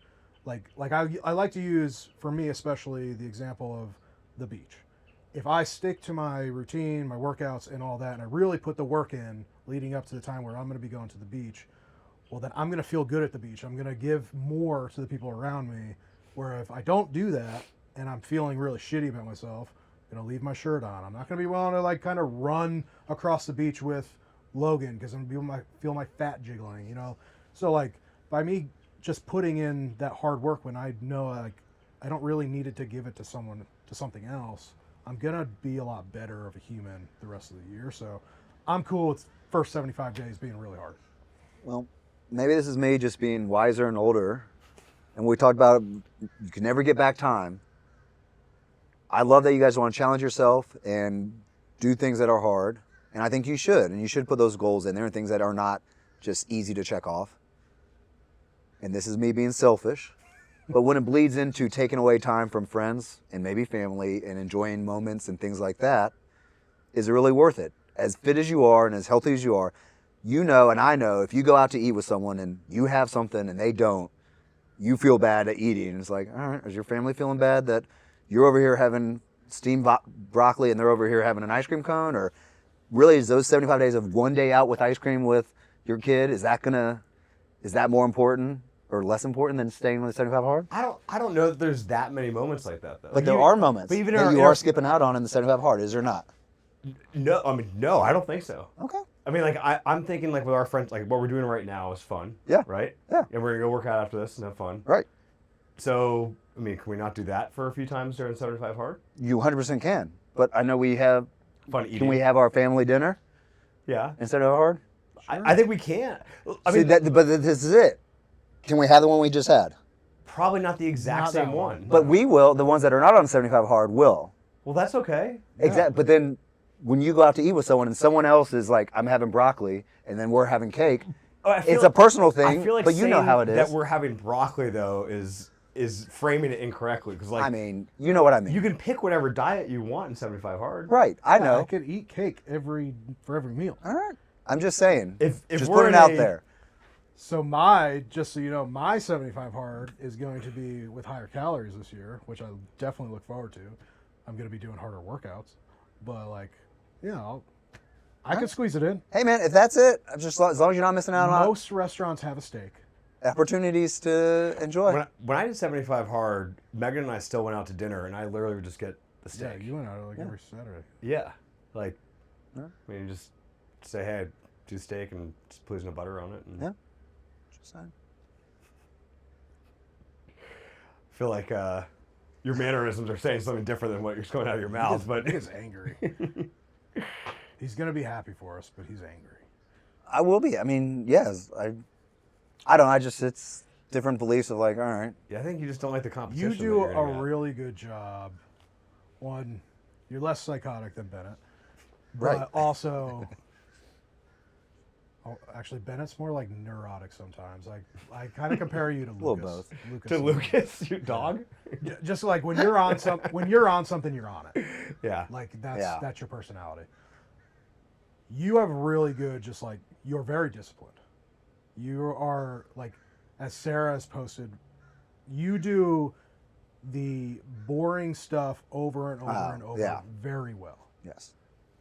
like I like to use, for me especially, the example of the beach. If I stick to my routine, my workouts and all that, and I really put the work in leading up to the time where I'm going to be going to the beach, well then I'm going to feel good at the beach. I'm going to give more to the people around me. Where if I don't do that and I'm feeling really shitty about myself, I'm going to leave my shirt on. I'm not going to be willing to like kind of run across the beach with Logan, because I'm going to feel my fat jiggling, you know? So like by me just putting in that hard work when I know like I don't really need it to give it to something else, I'm going to be a lot better of a human the rest of the year. So I'm cool with first 75 days being really hard. Well, maybe this is me just being wiser and older. And we talked about you can never get back time. I love that you guys want to challenge yourself and do things that are hard. And I think you should. And you should put those goals in there and things that are not just easy to check off. And this is me being selfish. But when it bleeds into taking away time from friends and maybe family and enjoying moments and things like that, is it really worth it? As fit as you are and as healthy as you are, you know and I know if you go out to eat with someone and you have something and they don't, you feel bad at eating. And it's like, all right, is your family feeling bad that you're over here having steamed broccoli and they're over here having an ice cream cone? Or really, is those 75 days of one day out with ice cream with your kid, is that more important or less important than staying on the 75 hard? I don't know that there's that many moments like that though. But there are moments but even that you in are skipping out on in the 75 hard, is there not? No, I mean, no, I don't think so. Okay. I mean, like I'm thinking like with our friends, like what we're doing right now is fun. Yeah. Right. Yeah. And we're gonna go work out after this and have fun. Right. So, I mean, can we not do that for a few times during 75 hard? You 100% can. But I know we have, Fun eating. can we have our family dinner Yeah. instead of hard? I think we can. I See, mean, but this is it. Can we have the one we just had? probably not the exact Not same that one. one. But we will, the ones that are not on 75 hard will. Well, that's okay. Exactly. But then when you go out to eat with someone and someone else is like, I'm having broccoli, and then we're having cake, Oh, I feel it's like- a personal thing, I feel like but you know saying how it is. that we're having broccoli though is framing it incorrectly because like I mean, you know what I mean. you can pick whatever diet you want in 75 hard. Right, I Yeah, know. I could eat cake for every meal. All right. I'm just saying. If just we're put it in out a- there. So just so you know, my 75 hard is going to be with higher calories this year, which I definitely look forward to. I'm going to be doing harder workouts, but like, you know, I could squeeze it in. Hey man, if that's it, just as long as you're not missing out on Most restaurants have a steak. opportunities to enjoy. When I did 75 hard, Megan and I still went out to dinner, and I literally would just get the Yeah, steak. you went out like every Saturday. Yeah, like I mean, you just say, hey, do steak and just please no butter on it. And Yeah. Just saying. I feel like your mannerisms are saying something different than what you're going out of your mouth. But He's angry. He's gonna be happy for us, but he's angry. I will be. I mean, yes. I don't know. It's different beliefs of like, all right. yeah, I think you just don't like the competition. You do a really good job. One, you're less psychotic than Bennett, but Right. also, actually, Bennett's more like neurotic sometimes. I kind of compare you to Lucas. little both. To Lucas, your dog. Just like when you're on when you're on something, you're on it. Yeah. Like Yeah. that's your personality. You have really good, just like you're very disciplined. You are like, as Sarah has posted, you do the boring stuff over and over and over yeah. very well. Yes.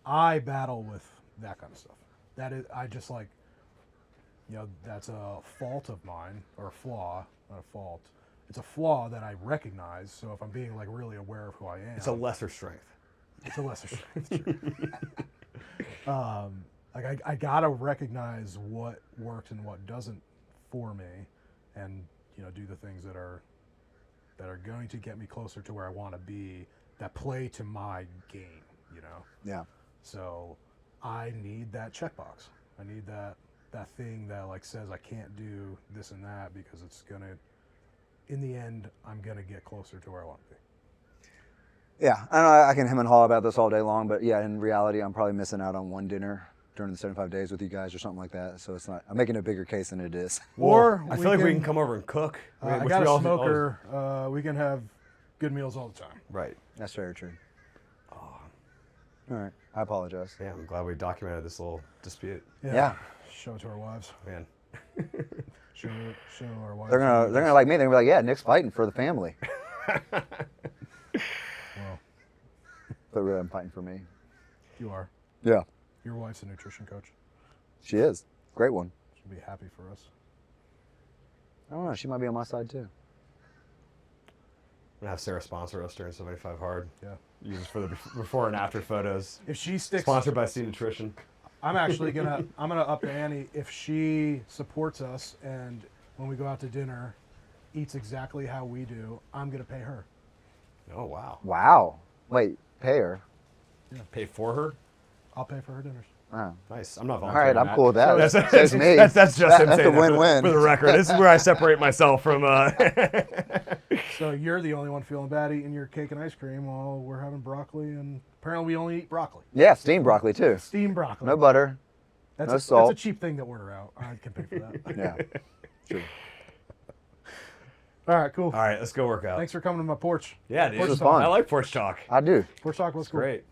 I battle with that kind of stuff. That is, I just like, that's a fault of mine, or a flaw, not a fault. It's a flaw that I recognize. So if I'm being like really aware of who I am, It's a lesser strength. it's a lesser strength. True. Like I gotta recognize what works and what doesn't for me, and do the things that are going to get me closer to where I want to be, that play to my game. Yeah. So I need that checkbox. I need that thing that like says I can't do this and that, because it's gonna, in the end, I'm gonna get closer to where I want to be. Yeah. I know I can hem and haw about this all day long, but yeah, in reality, I'm probably missing out on one dinner during the 75 days with you guys or something like that. So it's not. I'm making a bigger case than it is. Or I feel like we can come over and cook. I which got we a all- smoker. We can have good meals all the time. Right. That's very true. All right. I apologize. Yeah, I'm glad we documented this little dispute. Yeah. Show it to our wives. Man. Show our wives. They're gonna like me. They're gonna be like, yeah, Nick's fighting for the family. Well, But really, I'm fighting for me. you are. Yeah. Your wife's a nutrition coach. She is. Great one. She'll be happy for us. I don't know. She might be on my side too. I'm gonna have Sarah sponsor us during 75 Hard. Yeah. Use it for the before and after photos. If she sticks, Sponsored by C Nutrition. I'm actually gonna up the ante. If she supports us and when we go out to dinner, eats exactly how we do, I'm gonna pay her. Oh wow. Wow. Wait, pay her. Pay for her. I'll pay for her dinners. Oh. Nice. I'm not All volunteering. right, I'm that. cool with that. That's me. That's just him That's saying a that win-win. for the record. This is where I separate myself from. So you're the only one feeling bad eating your cake and ice cream while we're having broccoli, and apparently we only eat broccoli. Yeah, steamed broccoli too. Steamed broccoli. No butter. That's no a, salt. That's a cheap thing to order out. I can pay for that. Yeah. True. All right, cool. All right, let's go work out. Thanks for coming to my porch. Yeah, dude. This was fun. I like porch talk. I do. Porch talk was cool. Great.